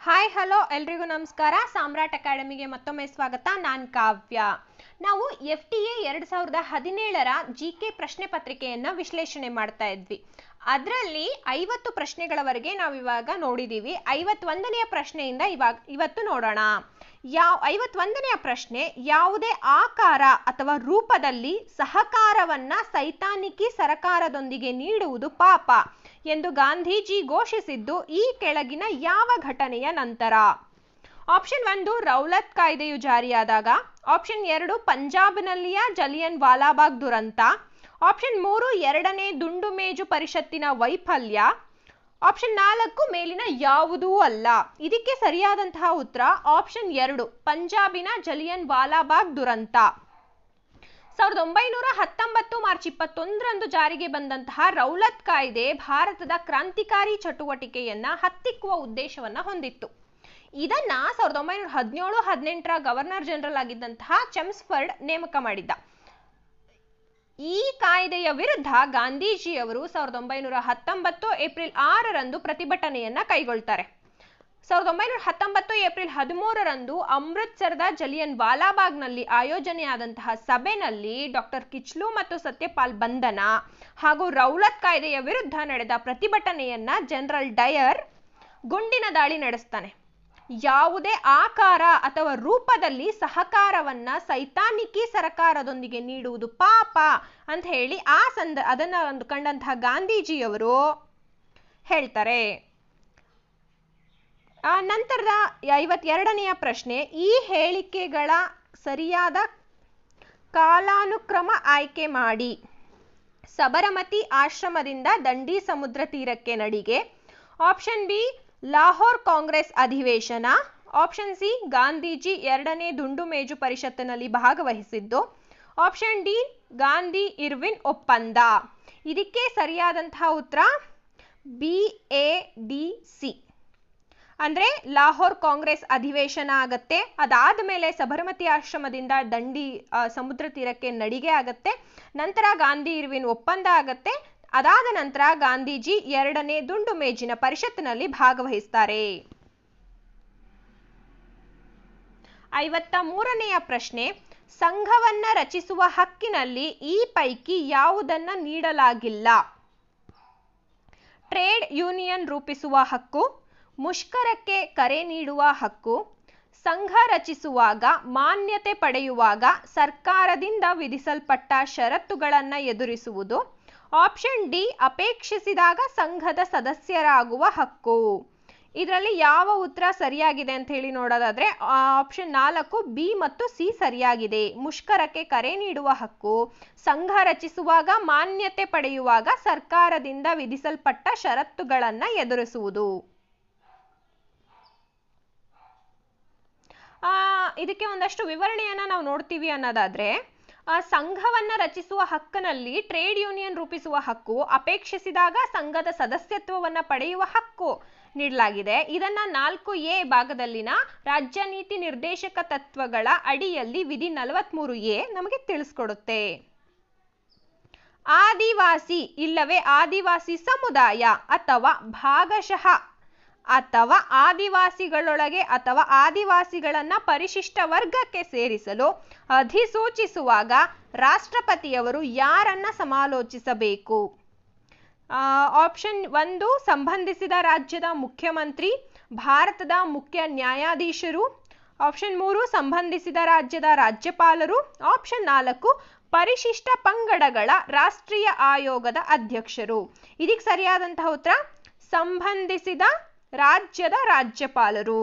Hi hello ಎಲ್ರಿಗೂ ನಮಸ್ಕಾರ. ಸಾಮ್ರಾಟ್ ಅಕಾಡೆಮಿಗೆ ಮತ್ತೊಮ್ಮೆ ಸ್ವಾಗತ. ನಾನು ಕಾವ್ಯ. ನಾವು FTA 2017ರ GK ಪ್ರಶ್ನೆ ಪತ್ರಿಕೆಯನ್ನ ವಿಶ್ಲೇಷಣೆ ಮಾಡ್ತಾ ಇದ್ವಿ. ಅದರಲ್ಲಿ 50 ಪ್ರಶ್ನೆಗಳವರೆಗೆ ನಾವು ಇವಾಗ ನೋಡಿದೀವಿ. 51ನೆಯ ಪ್ರಶ್ನೆಯಿಂದ ಇವತ್ತು ನೋಡೋಣ. 51ನೆಯ ಪ್ರಶ್ನೆ, ಯಾವುದೇ ಆಕಾರ ಅಥವಾ ರೂಪದಲ್ಲಿ ಸಹಕಾರವನ್ನ ಸೈತಾನಿಕಿ ಸರಕಾರದೊಂದಿಗೆ ನೀಡುವುದು ಪಾಪ ಎಂದು ಗಾಂಧೀಜಿ ಘೋಷಿಸಿದ್ದು ಈ ಕೆಳಗಿನ ಯಾವ ಘಟನೆಯ ನಂತರ? ಆಪ್ಷನ್ 1 ರೌಲತ್ ಕಾಯ್ದೆಯು ಜಾರಿಯಾದಾಗ. ಆಪ್ಷನ್ 2 ಪಂಜಾಬ್ನಲ್ಲಿಯ ಜಲಿಯನ್ ವಾಲಾಬಾಗ್ ದುರಂತ. ಆಪ್ಷನ್ 3 ಎರಡನೇ ದುಂಡು ಮೇಜು ಪರಿಷತ್ತಿನ ವೈಫಲ್ಯ. ಆಪ್ಷನ್ 4 ಮೇಲಿನ ಯಾವುದೂ ಅಲ್ಲ. ಇದಕ್ಕೆ ಸರಿಯಾದಂತಹ ಉತ್ತರ ಆಪ್ಷನ್ 2 ಪಂಜಾಬಿನ ಜಲಿಯನ್ ವಾಲಾಬಾಗ್ ದುರಂತ. 1919 ಮಾರ್ಚ್ 21ರಂದು ಜಾರಿಗೆ ಬಂದಂತಹ ರೌಲತ್ ಕಾಯ್ದೆ ಭಾರತದ ಕ್ರಾಂತಿಕಾರಿ ಚಟುವಟಿಕೆಯನ್ನ ಹತ್ತಿಕ್ಕುವ ಉದ್ದೇಶವನ್ನ ಹೊಂದಿತ್ತು. ಇದನ್ನ 1917-18ರ ಗವರ್ನರ್ ಜನರಲ್ ಆಗಿದ್ದಂತಹ ಚೆಮ್ಸ್ಫರ್ಡ್ ನೇಮಕ ಮಾಡಿದ್ದ. ಈ ಕಾಯ್ದೆಯ ವಿರುದ್ಧ ಗಾಂಧೀಜಿಯವರು 1919 ಏಪ್ರಿಲ್ 6ರಂದು ಪ್ರತಿಭಟನೆಯನ್ನ ಕೈಗೊಳ್ತಾರೆ. 1919 ಏಪ್ರಿಲ್ 13ರಂದು ಅಮೃತ್ಸರದ ಜಲಿಯನ್ ವಾಲಾಬಾಗ್ನಲ್ಲಿ ಆಯೋಜನೆಯಾದಂತಹ ಸಭೆಯಲ್ಲಿ ಡಾಕ್ಟರ್ ಕಿಚ್ಲು ಮತ್ತು ಸತ್ಯಪಾಲ್ ಬಂಧನ ಹಾಗೂ ರೌಲತ್ ಕಾಯ್ದೆಯ ವಿರುದ್ಧ ನಡೆದ ಪ್ರತಿಭಟನೆಯನ್ನ ಜನರಲ್ ಡಯರ್ ಗುಂಡಿನ ದಾಳಿ ನಡೆಸ್ತಾನೆ. ಯಾವುದೇ ಆಕಾರ ಅಥವಾ ರೂಪದಲ್ಲಿ ಸಹಕಾರವನ್ನ ಸೈತಾನಿಕಿ ಸರಕಾರದೊಂದಿಗೆ ನೀಡುವುದು ಪಾಪ ಅಂತ ಹೇಳಿ ಅದನ್ನ ಕಂಡಂತಹ ಗಾಂಧೀಜಿಯವರು ಹೇಳ್ತಾರೆ. ನಂತರದ 52ನೆಯ ಪ್ರಶ್ನೆ, ಈ ಹೇಳಿಕೆಗಳ ಸರಿಯಾದ ಕಾಲಾನುಕ್ರಮ ಆಯ್ಕೆ ಮಾಡಿ. ಸಬರಮತಿ ಆಶ್ರಮದಿಂದ ದಂಡಿ ಸಮುದ್ರ ತೀರಕ್ಕೆ ನಡಿಗೆ. ಆಪ್ಷನ್ ಬಿ ಲಾಹೋರ್ ಕಾಂಗ್ರೆಸ್ ಅಧಿವೇಶನ. ಆಪ್ಷನ್ ಸಿ ಗಾಂಧೀಜಿ ಎರಡನೇ ದುಂಡು ಮೇಜು ಪರಿಷತ್ತಿನಲ್ಲಿ ಭಾಗವಹಿಸಿದ್ದು. ಆಪ್ಷನ್ ಡಿ ಗಾಂಧಿ ಇರ್ವಿನ್ ಒಪ್ಪಂದ. ಇದಕ್ಕೆ ಸರಿಯಾದಂತಹ ಉತ್ತರ BADC ಅಂದ್ರೆ ಲಾಹೋರ್ ಕಾಂಗ್ರೆಸ್ ಅಧಿವೇಶನ ಆಗತ್ತೆ. ಅದಾದ್ಮೇಲೆ ಸಬರಮತಿ ಆಶ್ರಮದಿಂದ ದಂಡಿ ಸಮುದ್ರ ತೀರಕ್ಕೆ ನಡಿಗೆ ಆಗತ್ತೆ. ನಂತರ ಗಾಂಧಿ ಇರ್ವಿನ್ ಒಪ್ಪಂದ ಆಗತ್ತೆ. ಅದಾದ ನಂತರ ಗಾಂಧೀಜಿ ಎರಡನೇ ದುಂಡು ಮೇಜಿನ ಪರಿಷತ್ತಿನಲ್ಲಿ ಭಾಗವಹಿಸ್ತಾರೆ. 53ನೆಯ ಪ್ರಶ್ನೆ, ಸಂಘವನ್ನ ರಚಿಸುವ ಹಕ್ಕಿನಲ್ಲಿ ಈ ಪೈಕಿ ಯಾವುದನ್ನ ನೀಡಲಾಗಿಲ್ಲ? ಟ್ರೇಡ್ ಯೂನಿಯನ್ ರೂಪಿಸುವ ಹಕ್ಕು, ಮುಷ್ಕರಕ್ಕೆ ಕರೆ ನೀಡುವ ಹಕ್ಕು, ಸಂಘ ರಚಿಸುವಾಗ ಮಾನ್ಯತೆ ಪಡೆಯುವಾಗ ಸರ್ಕಾರದಿಂದ ವಿಧಿಸಲ್ಪಟ್ಟ ಷರತ್ತುಗಳನ್ನು ಎದುರಿಸುವುದು. ಆಪ್ಷನ್ ಡಿ ಅಪೇಕ್ಷಿಸಿದಾಗ ಸಂಘದ ಸದಸ್ಯರಾಗುವ ಹಕ್ಕು. ಇದರಲ್ಲಿ ಯಾವ ಉತ್ತರ ಸರಿಯಾಗಿದೆ ಅಂತ ಹೇಳಿ ನೋಡೋದಾದ್ರೆ ಆಪ್ಷನ್ 4 ಬಿ ಮತ್ತು ಸಿ ಸರಿಯಾಗಿದೆ. ಮುಷ್ಕರಕ್ಕೆ ಕರೆ ನೀಡುವ ಹಕ್ಕು, ಸಂಘ ರಚಿಸುವಾಗ ಮಾನ್ಯತೆ ಪಡೆಯುವಾಗ ಸರ್ಕಾರದಿಂದ ವಿಧಿಸಲ್ಪಟ್ಟ ಷರತ್ತುಗಳನ್ನು ಎದುರಿಸುವುದು. ಇದಕ್ಕೆ ಒಂದಷ್ಟು ವಿವರಣೆಯನ್ನ ನಾವು ನೋಡ್ತೀವಿ ಅನ್ನೋದಾದ್ರೆ, ಸಂಘವನ್ನ ರಚಿಸುವ ಹಕ್ಕಿನಲ್ಲಿ ಟ್ರೇಡ್ ಯೂನಿಯನ್ ರೂಪಿಸುವ ಹಕ್ಕು, ಅಪೇಕ್ಷಿಸಿದಾಗ ಸಂಘದ ಸದಸ್ಯತ್ವವನ್ನ ಪಡೆಯುವ ಹಕ್ಕು ನೀಡಲಾಗಿದೆ. ಇದನ್ನ 4A ಭಾಗದಲ್ಲಿನ ರಾಜ್ಯ ನೀತಿ ನಿರ್ದೇಶಕ ತತ್ವಗಳ ಅಡಿಯಲ್ಲಿ ವಿಧಿ 43A ನಮಗೆ ತಿಳಿಸ್ಕೊಡುತ್ತೆ. ಆದಿವಾಸಿ ಇಲ್ಲವೇ ಆದಿವಾಸಿ ಸಮುದಾಯ ಅಥವಾ ಭಾಗಶಃ ಅಥವಾ ಆದಿವಾಸಿಗಳೊಳಗೆ ಅಥವಾ ಆದಿವಾಸಿಗಳನ್ನ ಪರಿಶಿಷ್ಟ ವರ್ಗಕ್ಕೆ ಸೇರಿಸಲು ಅಧಿಸೂಚಿಸುವಾಗ ರಾಷ್ಟ್ರಪತಿಯವರು ಯಾರನ್ನ ಸಮಾಲೋಚಿಸಬೇಕು? ಆಪ್ಷನ್ 1 ಸಂಬಂಧಿಸಿದ ರಾಜ್ಯದ ಮುಖ್ಯಮಂತ್ರಿ, ಭಾರತದ ಮುಖ್ಯ ನ್ಯಾಯಾಧೀಶರು. ಆಪ್ಷನ್ 3 ಸಂಬಂಧಿಸಿದ ರಾಜ್ಯದ ರಾಜ್ಯಪಾಲರು. ಆಪ್ಷನ್ 4 ಪರಿಶಿಷ್ಟ ಪಂಗಡಗಳ ರಾಷ್ಟ್ರೀಯ ಆಯೋಗದ ಅಧ್ಯಕ್ಷರು. ಇದಕ್ಕೆ ಸರಿಯಾದಂತಹ ಉತ್ತರ ಸಂಬಂಧಿಸಿದ ರಾಜ್ಯದ ರಾಜ್ಯಪಾಲರು.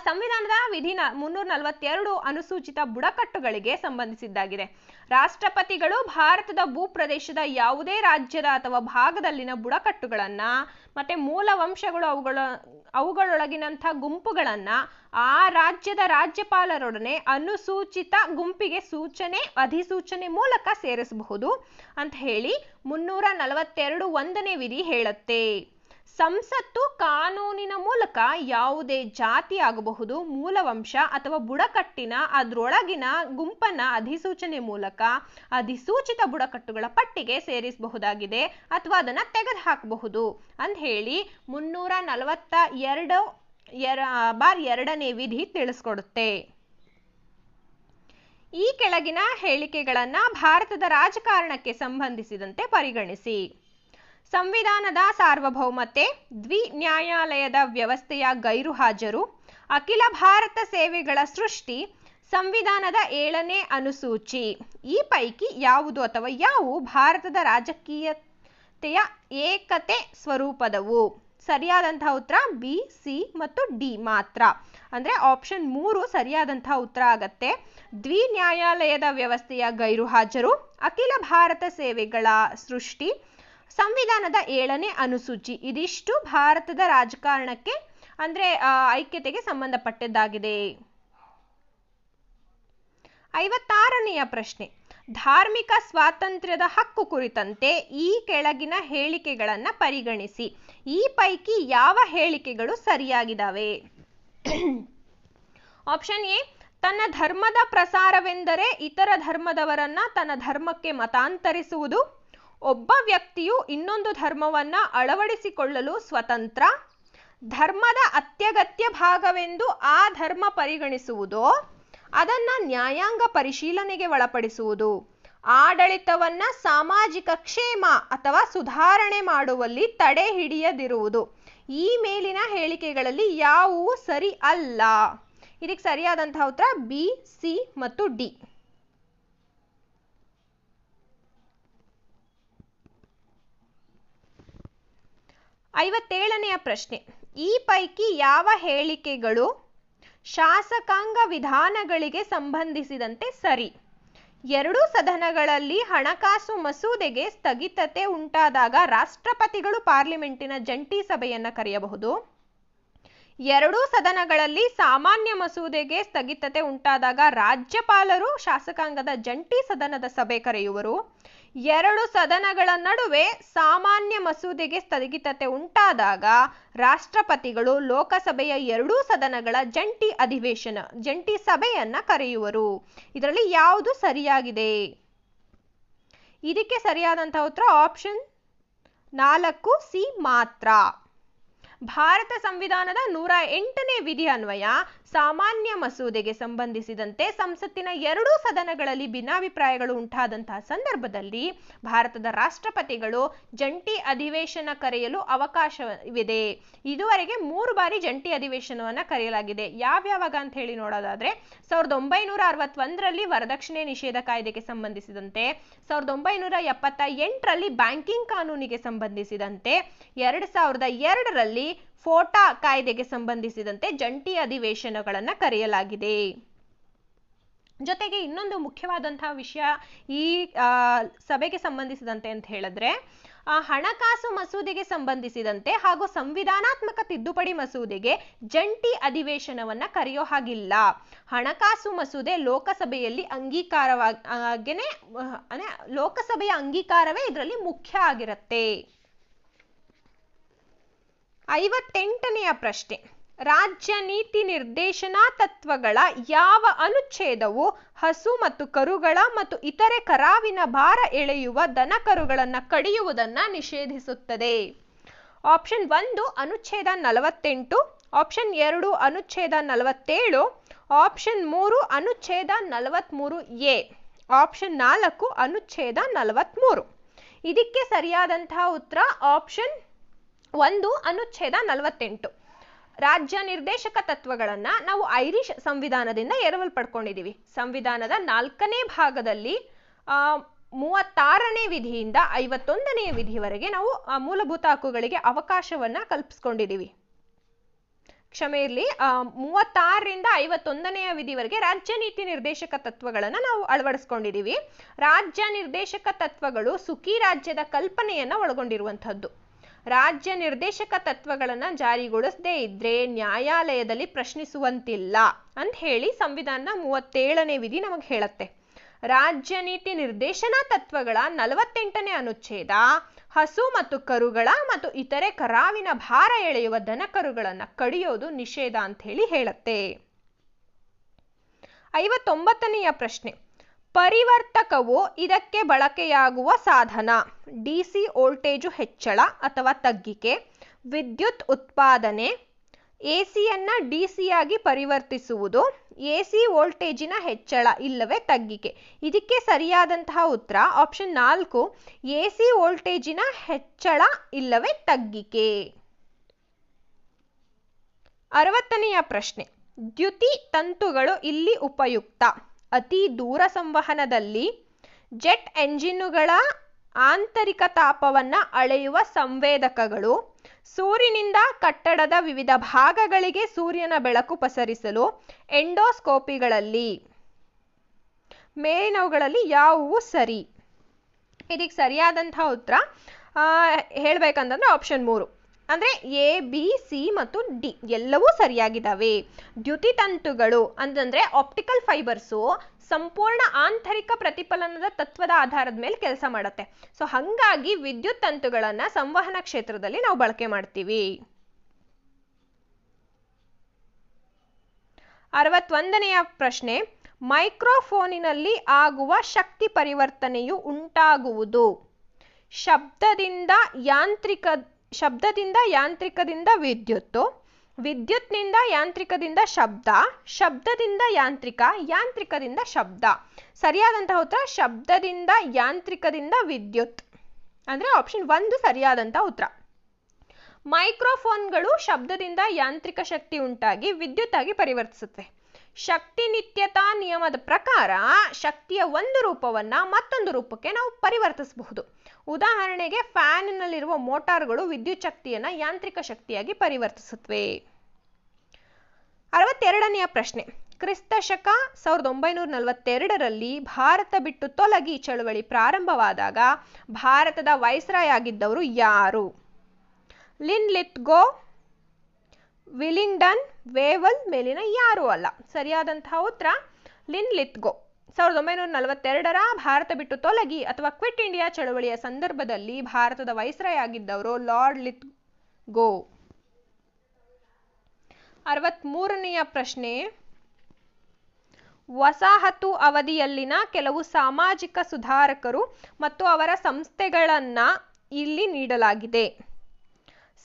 ಸಂವಿಧಾನದ ವಿಧಿ 342 ಅನುಸೂಚಿತ ಬುಡಕಟ್ಟುಗಳಿಗೆ ಸಂಬಂಧಿಸಿದ್ದಾಗಿದೆ. ರಾಷ್ಟ್ರಪತಿಗಳು ಭಾರತದ ಭೂಪ್ರದೇಶದ ಯಾವುದೇ ರಾಜ್ಯದ ಅಥವಾ ಭಾಗದಲ್ಲಿನ ಬುಡಕಟ್ಟುಗಳನ್ನ ಮತ್ತೆ ಮೂಲ ವಂಶಗಳು ಅವುಗಳೊಳಗಿನಂಥ ಗುಂಪುಗಳನ್ನ ಆ ರಾಜ್ಯದ ರಾಜ್ಯಪಾಲರೊಡನೆ ಅನುಸೂಚಿತ ಗುಂಪಿಗೆ ಅಧಿಸೂಚನೆ ಮೂಲಕ ಸೇರಿಸಬಹುದು ಅಂತ ಹೇಳಿ 342 1ನೇ ವಿಧಿ ಹೇಳುತ್ತೆ. ಸಂಸತ್ತು ಕಾನೂನಿನ ಮೂಲಕ ಯಾವುದೇ ಜಾತಿ ಆಗಬಹುದು, ಮೂಲವಂಶ ಅಥವಾ ಬುಡಕಟ್ಟಿನ ಅದರೊಳಗಿನ ಗುಂಪನ್ನ ಅಧಿಸೂಚನೆ ಮೂಲಕ ಅಧಿಸೂಚಿತ ಬುಡಕಟ್ಟುಗಳ ಪಟ್ಟಿಗೆ ಸೇರಿಸಬಹುದಾಗಿದೆ ಅಥವಾ ಅದನ್ನ ತೆಗೆದುಹಾಕಬಹುದು ಅಂತ ಹೇಳಿ 342 ಬಾರ್ 2ನೇ ವಿಧಿ ತಿಳಿಸ್ಕೊಡುತ್ತೆ. ಈ ಕೆಳಗಿನ ಹೇಳಿಕೆಗಳನ್ನ ಭಾರತದ ರಾಜಕಾರಣಕ್ಕೆ ಸಂಬಂಧಿಸಿದಂತೆ ಪರಿಗಣಿಸಿ. ಸಂವಿಧಾನದ ಸಾರ್ವಭೌಮತೆ, ದ್ವಿನ್ಯಾಯಾಲಯದ ವ್ಯವಸ್ಥೆಯ ಗೈರುಹಾಜರು, ಅಖಿಲ ಭಾರತ ಸೇವೆಗಳ ಸೃಷ್ಟಿ, ಸಂವಿಧಾನದ 7ನೇ ಅನುಸೂಚಿ. ಈ ಪೈಕಿ ಯಾವುದು ಅಥವಾ ಯಾವುವು ಭಾರತದ ರಾಜಕೀಯತೆಯ ಏಕತೆ ಸ್ವರೂಪದವು? ಸರಿಯಾದಂತಹ ಉತ್ತರ ಬಿ, ಸಿ ಮತ್ತು ಡಿ ಮಾತ್ರ. ಅಂದ್ರೆ ಆಪ್ಷನ್ 3 ಸರಿಯಾದಂತಹ ಉತ್ತರ ಆಗತ್ತೆ. ದ್ವಿನ್ಯಾಯಾಲಯದ ವ್ಯವಸ್ಥೆಯ ಗೈರುಹಾಜರು, ಅಖಿಲ ಭಾರತ ಸೇವೆಗಳ ಸೃಷ್ಟಿ, ಸಂವಿಧಾನದ 7ನೇ ಅನುಸೂಚಿ. ಇದಿಷ್ಟು ಭಾರತದ ರಾಜಕಾರಣಕ್ಕೆ ಅಂದ್ರೆ ಐಕ್ಯತೆಗೆ ಸಂಬಂಧಪಟ್ಟದ್ದಾಗಿದೆ. 56ನೆಯ ಪ್ರಶ್ನೆ. ಧಾರ್ಮಿಕ ಸ್ವಾತಂತ್ರ್ಯದ ಹಕ್ಕು ಕುರಿತಂತೆ ಈ ಕೆಳಗಿನ ಹೇಳಿಕೆಗಳನ್ನು ಪರಿಗಣಿಸಿ. ಈ ಪೈಕಿ ಯಾವ ಹೇಳಿಕೆಗಳು ಸರಿಯಾಗಿದ್ದಾವೆ? ಆಪ್ಷನ್ ಎ, ತನ್ನ ಧರ್ಮದ ಪ್ರಸಾರವೆಂದರೆ ಇತರ ಧರ್ಮದವರನ್ನ ತನ್ನ ಧರ್ಮಕ್ಕೆ ಮತಾಂತರಿಸುವುದು. ಒಬ್ಬ ವ್ಯಕ್ತಿಯು ಇನ್ನೊಂದು ಧರ್ಮವನ್ನ ಅಳವಡಿಸಿಕೊಳ್ಳಲು ಸ್ವತಂತ್ರ. ಧರ್ಮದ ಅತ್ಯಗತ್ಯ ಭಾಗವೆಂದು ಆ ಧರ್ಮ ಪರಿಗಣಿಸುವುದು, ಅದನ್ನ ನ್ಯಾಯಾಂಗ ಪರಿಶೀಲನೆಗೆ ಒಳಪಡಿಸುವುದು. ಆಡಳಿತವನ್ನ ಸಾಮಾಜಿಕ ಕ್ಷೇಮ ಅಥವಾ ಸುಧಾರಣೆ ಮಾಡುವಲ್ಲಿ ತಡೆ ಹಿಡಿಯದಿರುವುದು. ಈ ಮೇಲಿನ ಹೇಳಿಕೆಗಳಲ್ಲಿ ಯಾವುವು ಸರಿ ಅಲ್ಲ? ಇದಕ್ಕೆ ಸರಿಯಾದಂತಹ ಉತ್ತರ ಬಿ, ಸಿ ಮತ್ತು ಡಿ. 57ನೆಯ ಪ್ರಶ್ನೆ. ಈ ಪೈಕಿ ಯಾವ ಹೇಳಿಕೆಗಳು ಶಾಸಕಾಂಗ ವಿಧಾನಗಳಿಗೆ ಸಂಬಂಧಿಸಿದಂತೆ ಸರಿ? ಎರಡೂ ಸದನಗಳಲ್ಲಿ ಹಣಕಾಸು ಮಸೂದೆಗೆ ಸ್ಥಗಿತತೆ ಉಂಟಾದಾಗ ರಾಷ್ಟ್ರಪತಿಗಳು ಪಾರ್ಲಿಮೆಂಟಿನ ಜಂಟಿ ಸಭೆಯನ್ನು ಕರೆಯಬಹುದು. ಎರಡೂ ಸದನಗಳಲ್ಲಿ ಸಾಮಾನ್ಯ ಮಸೂದೆಗೆ ಸ್ಥಗಿತತೆ ಉಂಟಾದಾಗ ರಾಜ್ಯಪಾಲರು ಶಾಸಕಾಂಗದ ಜಂಟಿ ಸದನದ ಸಭೆ ಕರೆಯುವರು. ಎರಡು ಸದನಗಳ ನಡುವೆ ಸಾಮಾನ್ಯ ಮಸೂದೆಗೆ ಸ್ಥಗಿತತೆ ಉಂಟಾದಾಗ ರಾಷ್ಟ್ರಪತಿಗಳು ಲೋಕಸಭೆಯ ಎರಡೂ ಸದನಗಳ ಜಂಟಿ ಸಭೆಯನ್ನ ಕರೆಯುವರು. ಇದರಲ್ಲಿ ಯಾವುದು ಸರಿಯಾಗಿದೆ? ಇದಕ್ಕೆ ಸರಿಯಾದಂತಹ ಉತ್ತರ ಆಪ್ಷನ್ 4 ಸಿ ಮಾತ್ರ. ಭಾರತ ಸಂವಿಧಾನದ 108ನೇ ವಿಧಿ ಅನ್ವಯ ಸಾಮಾನ್ಯ ಮಸೂದೆಗೆ ಸಂಬಂಧಿಸಿದಂತೆ ಸಂಸತ್ತಿನ ಎರಡೂ ಸದನಗಳಲ್ಲಿ ಭಿನ್ನಾಭಿಪ್ರಾಯಗಳು ಉಂಟಾದಂತಹ ಸಂದರ್ಭದಲ್ಲಿ ಭಾರತದ ರಾಷ್ಟ್ರಪತಿಗಳು ಜಂಟಿ ಅಧಿವೇಶನ ಕರೆಯಲು ಅವಕಾಶವಿದೆ. ಇದುವರೆಗೆ 3 ಬಾರಿ ಜಂಟಿ ಅಧಿವೇಶನವನ್ನ ಕರೆಯಲಾಗಿದೆ. ಯಾವ್ಯಾವಾಗ ಅಂತ ಹೇಳಿ ನೋಡೋದಾದ್ರೆ 1961ರಲ್ಲಿ ವರದಕ್ಷಿಣೆ ನಿಷೇಧ ಕಾಯ್ದೆಗೆ ಸಂಬಂಧಿಸಿದಂತೆ, 1978ರಲ್ಲಿ ಬ್ಯಾಂಕಿಂಗ್ ಕಾನೂನಿಗೆ ಸಂಬಂಧಿಸಿದಂತೆ, 2002ರಲ್ಲಿ ಫೋಟಾ ಕಾಯ್ದೆಗೆ ಸಂಬಂಧಿಸಿದಂತೆ ಜಂಟಿ ಅಧಿವೇಶನಗಳನ್ನು ಕರೆಯಲಾಗಿದೆ. ಜೊತೆಗೆ ಇನ್ನೊಂದು ಮುಖ್ಯವಾದಂತಹ ವಿಷಯ ಈ ಸಭೆಗೆ ಸಂಬಂಧಿಸಿದಂತೆ ಅಂತ ಹೇಳಿದ್ರೆ ಹಣಕಾಸು ಮಸೂದೆಗೆ ಸಂಬಂಧಿಸಿದಂತೆ ಹಾಗೂ ಸಂವಿಧಾನಾತ್ಮಕ ತಿದ್ದುಪಡಿ ಮಸೂದೆಗೆ ಜಂಟಿ ಅಧಿವೇಶನವನ್ನ ಕರೆಯೋ ಹಾಗಿಲ್ಲ. ಹಣಕಾಸು ಮಸೂದೆ ಲೋಕಸಭೆಯಲ್ಲಿ ಲೋಕಸಭೆಯ ಅಂಗೀಕಾರವೇ ಇದರಲ್ಲಿ ಮುಖ್ಯ ಆಗಿರುತ್ತೆ. 58ನೆಯ ಪ್ರಶ್ನೆ. ರಾಜ್ಯ ನೀತಿ ನಿರ್ದೇಶನಾ ತತ್ವಗಳ ಯಾವ ಅನುಚ್ಛೇದವು ಹಸು ಮತ್ತು ಕರುಗಳ ಮತ್ತು ಇತರೆ ಕರಾವಿನ ಭಾರ ಎಳೆಯುವ ದನಕರುಗಳನ್ನು ಕಡಿಯುವುದನ್ನು ನಿಷೇಧಿಸುತ್ತದೆ? ಆಪ್ಷನ್ 1 ಅನುಚ್ಛೇದ 48, ಆಪ್ಷನ್ 2 ಅನುಚ್ಛೇದ 47, ಆಪ್ಷನ್ 3 ಅನುಚ್ಛೇದ 43A, ಆಪ್ಷನ್ 4 ಅನುಚ್ಛೇದ 43. ಇದಕ್ಕೆ ಸರಿಯಾದಂತಹ ಉತ್ತರ ಆಪ್ಷನ್ 1 ಅನುಚ್ಛೇದ 48. ರಾಜ್ಯ ನಿರ್ದೇಶಕ ತತ್ವಗಳನ್ನ ನಾವು ಐರಿಷ್ ಸಂವಿಧಾನದಿಂದ ಎರವಲು ಪಡ್ಕೊಂಡಿದ್ದೀವಿ. ಸಂವಿಧಾನದ 4ನೇ ಭಾಗದಲ್ಲಿ 36ನೇ ವಿಧಿಯಿಂದ 51ನೇ ವಿಧಿವರೆಗೆ ನಾವು ಮೂಲಭೂತ ಹಕ್ಕುಗಳಿಗೆ ಅವಕಾಶವನ್ನ ಕಲ್ಪಿಸ್ಕೊಂಡಿದ್ದೀವಿ. ಕ್ಷಮೆ ಇರಲಿ, 36ರಿಂದ 51ನೇ ವಿಧಿವರೆಗೆ ರಾಜ್ಯ ನೀತಿ ನಿರ್ದೇಶಕ ತತ್ವಗಳನ್ನು ನಾವು ಅಳವಡಿಸ್ಕೊಂಡಿದ್ದೀವಿ. ರಾಜ್ಯ ನಿರ್ದೇಶಕ ತತ್ವಗಳು ಸುಖಿ ರಾಜ್ಯದ ಕಲ್ಪನೆಯನ್ನ ಒಳಗೊಂಡಿರುವಂತಹದ್ದು. ರಾಜ್ಯ ನಿರ್ದೇಶಕ ತತ್ವಗಳನ್ನು ಜಾರಿಗೊಳಿಸದೇ ಇದ್ರೆ ನ್ಯಾಯಾಲಯದಲ್ಲಿ ಪ್ರಶ್ನಿಸುವಂತಿಲ್ಲ ಅಂತ ಹೇಳಿ ಸಂವಿಧಾನದ 37ನೇ ವಿಧಿ ನಮಗೆ ಹೇಳುತ್ತೆ. ರಾಜ್ಯ ನೀತಿ ನಿರ್ದೇಶನಾ ತತ್ವಗಳ 48ನೇ ಅನುಚ್ಛೇದ ಹಸು ಮತ್ತು ಕರುಗಳ ಮತ್ತು ಇತರೆ ಕರಾವಿನ ಭಾರ ಎಳೆಯುವ ದನಕರುಗಳನ್ನು ಕಡಿಯೋದು ನಿಷೇಧ ಅಂತ ಹೇಳಿ ಹೇಳುತ್ತೆ. 59ನೆಯ ಪ್ರಶ್ನೆ. ಪರಿವರ್ತಕವು ಇದಕ್ಕೆ ಬಳಕೆಯಾಗುವ ಸಾಧನ. ಡಿಸಿ ವೋಲ್ಟೇಜು ಹೆಚ್ಚಳ ಅಥವಾ ತಗ್ಗಿಕೆ, ವಿದ್ಯುತ್ ಉತ್ಪಾದನೆ, ಎಸಿಯನ್ನ ಡಿಸಿಯಾಗಿ ಪರಿವರ್ತಿಸುವುದು, ಎಸಿ ವೋಲ್ಟೇಜಿನ ಹೆಚ್ಚಳ ಇಲ್ಲವೇ ತಗ್ಗಿಕೆ. ಇದಕ್ಕೆ ಸರಿಯಾದಂತಹ ಉತ್ತರ ಆಪ್ಷನ್ 4, ಎಸಿ ವೋಲ್ಟೇಜಿನ ಹೆಚ್ಚಳ ಇಲ್ಲವೇ ತಗ್ಗಿಕೆ. 60ನೆಯ ಪ್ರಶ್ನೆ, ದ್ಯುತಿ ತಂತುಗಳು ಇಲ್ಲಿ ಉಪಯುಕ್ತ. ಅತಿ ದೂರ ಸಂವಹನದಲ್ಲಿ ಜೆಟ್ ಎಂಜಿನ್ನುಗಳ ಆಂತರಿಕ ತಾಪವನ್ನ ಅಳೆಯುವ ಸಂವೇದಕಗಳು, ಸೂರ್ಯನಿಂದ ಕಟ್ಟಡದ ವಿವಿಧ ಭಾಗಗಳಿಗೆ ಸೂರ್ಯನ ಬೆಳಕು ಪಸರಿಸಲು ಎಂಡೋಸ್ಕೋಪಿಗಳಲ್ಲಿ ಮೇಲಿನವುಗಳಲ್ಲಿ ಯಾವುವು ಸರಿ? ಇದಕ್ಕೆ ಸರಿಯಾದಂತಹ ಉತ್ತರ ಹೇಳ್ಬೇಕಂತಂದ್ರೆ ಆಪ್ಷನ್ 3, ಅಂದ್ರೆ ಎ, ಬಿ, ಸಿ ಮತ್ತು ಡಿ ಎಲ್ಲವೂ ಸರಿಯಾಗಿದ್ದಾವೆ. ದ್ಯುತಿ ತಂತುಗಳು ಅಂತಂದ್ರೆ ಆಪ್ಟಿಕಲ್ ಫೈಬರ್ಸು ಸಂಪೂರ್ಣ ಆಂತರಿಕ ಪ್ರತಿಫಲನದ ತತ್ವದ ಆಧಾರದ ಮೇಲೆ ಕೆಲಸ ಮಾಡುತ್ತೆ. ಸೊ ಹಂಗಾಗಿ ವಿದ್ಯುತ್ ತಂತುಗಳನ್ನ ಸಂವಹನ ಕ್ಷೇತ್ರದಲ್ಲಿ ನಾವು ಬಳಕೆ ಮಾಡ್ತೀವಿ. 61ನೆಯ ಪ್ರಶ್ನೆ, ಮೈಕ್ರೋಫೋನಿನಲ್ಲಿ ಆಗುವ ಶಕ್ತಿ ಪರಿವರ್ತನೆಯು ಉಂಟಾಗುವುದು ಶಬ್ದದಿಂದ ಯಾಂತ್ರಿಕದಿಂದ ವಿದ್ಯುತ್ತು, ವಿದ್ಯುತ್ನಿಂದ ಯಾಂತ್ರಿಕದಿಂದ ಶಬ್ದ, ಶಬ್ದದಿಂದ ಯಾಂತ್ರಿಕದಿಂದ ಶಬ್ದ. ಸರಿಯಾದಂತಹ ಉತ್ತರ ಶಬ್ದದಿಂದ ಯಾಂತ್ರಿಕದಿಂದ ವಿದ್ಯುತ್, ಅಂದ್ರೆ ಆಪ್ಷನ್ 1 ಸರಿಯಾದಂತಹ ಉತ್ತರ. ಮೈಕ್ರೋಫೋನ್ಗಳು ಶಬ್ದದಿಂದ ಯಾಂತ್ರಿಕ ಶಕ್ತಿ ಉಂಟಾಗಿ ವಿದ್ಯುತ್ ಆಗಿ ಪರಿವರ್ತಿಸುತ್ತವೆ. ಶಕ್ತಿ ನಿತ್ಯತಾ ನಿಯಮದ ಪ್ರಕಾರ ಶಕ್ತಿಯ ಒಂದು ರೂಪವನ್ನ ಮತ್ತೊಂದು ರೂಪಕ್ಕೆ ನಾವು ಪರಿವರ್ತಿಸಬಹುದು. ಉದಾಹರಣೆಗೆ ಫ್ಯಾನ್ನಲ್ಲಿರುವ ಮೋಟಾರ್ಗಳು ವಿದ್ಯುತ್ ಶಕ್ತಿಯನ್ನ ಯಾಂತ್ರಿಕ ಶಕ್ತಿಯಾಗಿ ಪರಿವರ್ತಿಸುತ್ತವೆ. 62ನೆಯ ಪ್ರಶ್ನೆ, ಕ್ರಿಸ್ತಶಕ 1942ರಲ್ಲಿ ಭಾರತ ಬಿಟ್ಟು ತೊಲಗಿ ಚಳುವಳಿ ಪ್ರಾರಂಭವಾದಾಗ ಭಾರತದ ವೈಸ್ರಾಯ್ ಆಗಿದ್ದವರು ಯಾರು? ಲಿನ್ಲಿತ್ಗೋ, ವಿಲಿಂಗ್ಡನ್, ವೇವಲ್, ಮೇಲಿನ ಯಾರೂ ಅಲ್ಲ. ಸರಿಯಾದಂತಹ ಉತ್ತರ ಲಿನ್ಲಿತ್ಗೋ. 1942ರ ಭಾರತ ಬಿಟ್ಟು ತೊಲಗಿ ಅಥವಾ ಕ್ವಿಟ್ ಇಂಡಿಯಾ ಚಳವಳಿಯ ಸಂದರ್ಭದಲ್ಲಿ ಭಾರತದ ವೈಸ್ರಾಯ್ ಆಗಿದ್ದವರು ಲಾರ್ಡ್ ಲಿನ್ಲಿತ್ಗೋ. 63ನೆಯ ಪ್ರಶ್ನೆ, ವಸಾಹತು ಅವಧಿಯಲ್ಲಿನ ಕೆಲವು ಸಾಮಾಜಿಕ ಸುಧಾರಕರು ಮತ್ತು ಅವರ ಸಂಸ್ಥೆಗಳನ್ನ ಇಲ್ಲಿ ನೀಡಲಾಗಿದೆ.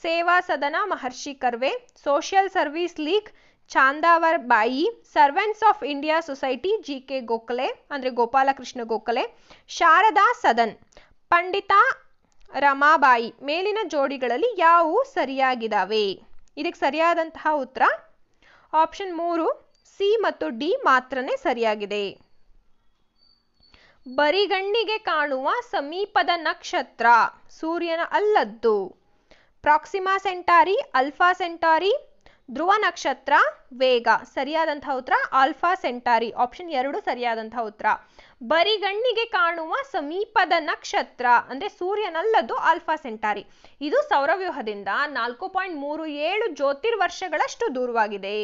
ಸೇವಾ ಸದನ ಮಹರ್ಷಿ ಕರ್ವೆ, ಸೋಷಿಯಲ್ ಸರ್ವಿಸ್ ಲೀಗ್ ಚಾಂದಾವರ್ ಬಾಯಿ, servants of India society GK. Gokhale ಅಂದ್ರೆ ಗೋಪಾಲಕೃಷ್ಣ ಗೋಖಲೆ, ಶಾರದಾ ಸದನ್, ಪಂಡಿತಾ ರಮಾಬಾಯಿ. ಮೇಲಿನ ಜೋಡಿಗಳಲ್ಲಿ ಯಾವುವು ಸರಿಯಾಗಿದ್ದಾವೆ? ಇದಕ್ಕೆ ಸರಿಯಾದಂತಹ ಉತ್ತರ ಆಪ್ಷನ್ 3, ಸಿ ಮತ್ತು ಡಿ ಮಾತ್ರನೇ ಸರಿಯಾಗಿದೆ. ಬರಿಗಣ್ಣಿಗೆ ಕಾಣುವ ಸಮೀಪದ ನಕ್ಷತ್ರ ಸೂರ್ಯನ ಅಲ್ಲದ್ದು. ಪ್ರಾಕ್ಸಿಮಾ ಸೆಂಟಾರಿ, ಅಲ್ಫಾ ಸೆಂಟಾರಿ, ಧ್ರುವ ನಕ್ಷತ್ರ, ವೇಗ. ಸರಿಯಾದಂತಹ ಉತ್ತರ ಆಲ್ಫಾ ಸೆಂಟಾರಿ, ಆಪ್ಷನ್ 2 ಸರಿಯಾದಂತಹ ಉತ್ತರ. ಬರಿಗಣ್ಣಿಗೆ ಕಾಣುವ ಸಮೀಪದ ನಕ್ಷತ್ರ ಅಂದ್ರೆ ಸೂರ್ಯನಲ್ಲದ್ದು ಆಲ್ಫಾ ಸೆಂಟಾರಿ. ಇದು ಸೌರವ್ಯೂಹದಿಂದ 4.37 ಜ್ಯೋತಿರ್ವರ್ಷಗಳಷ್ಟು ದೂರವಾಗಿದೆ.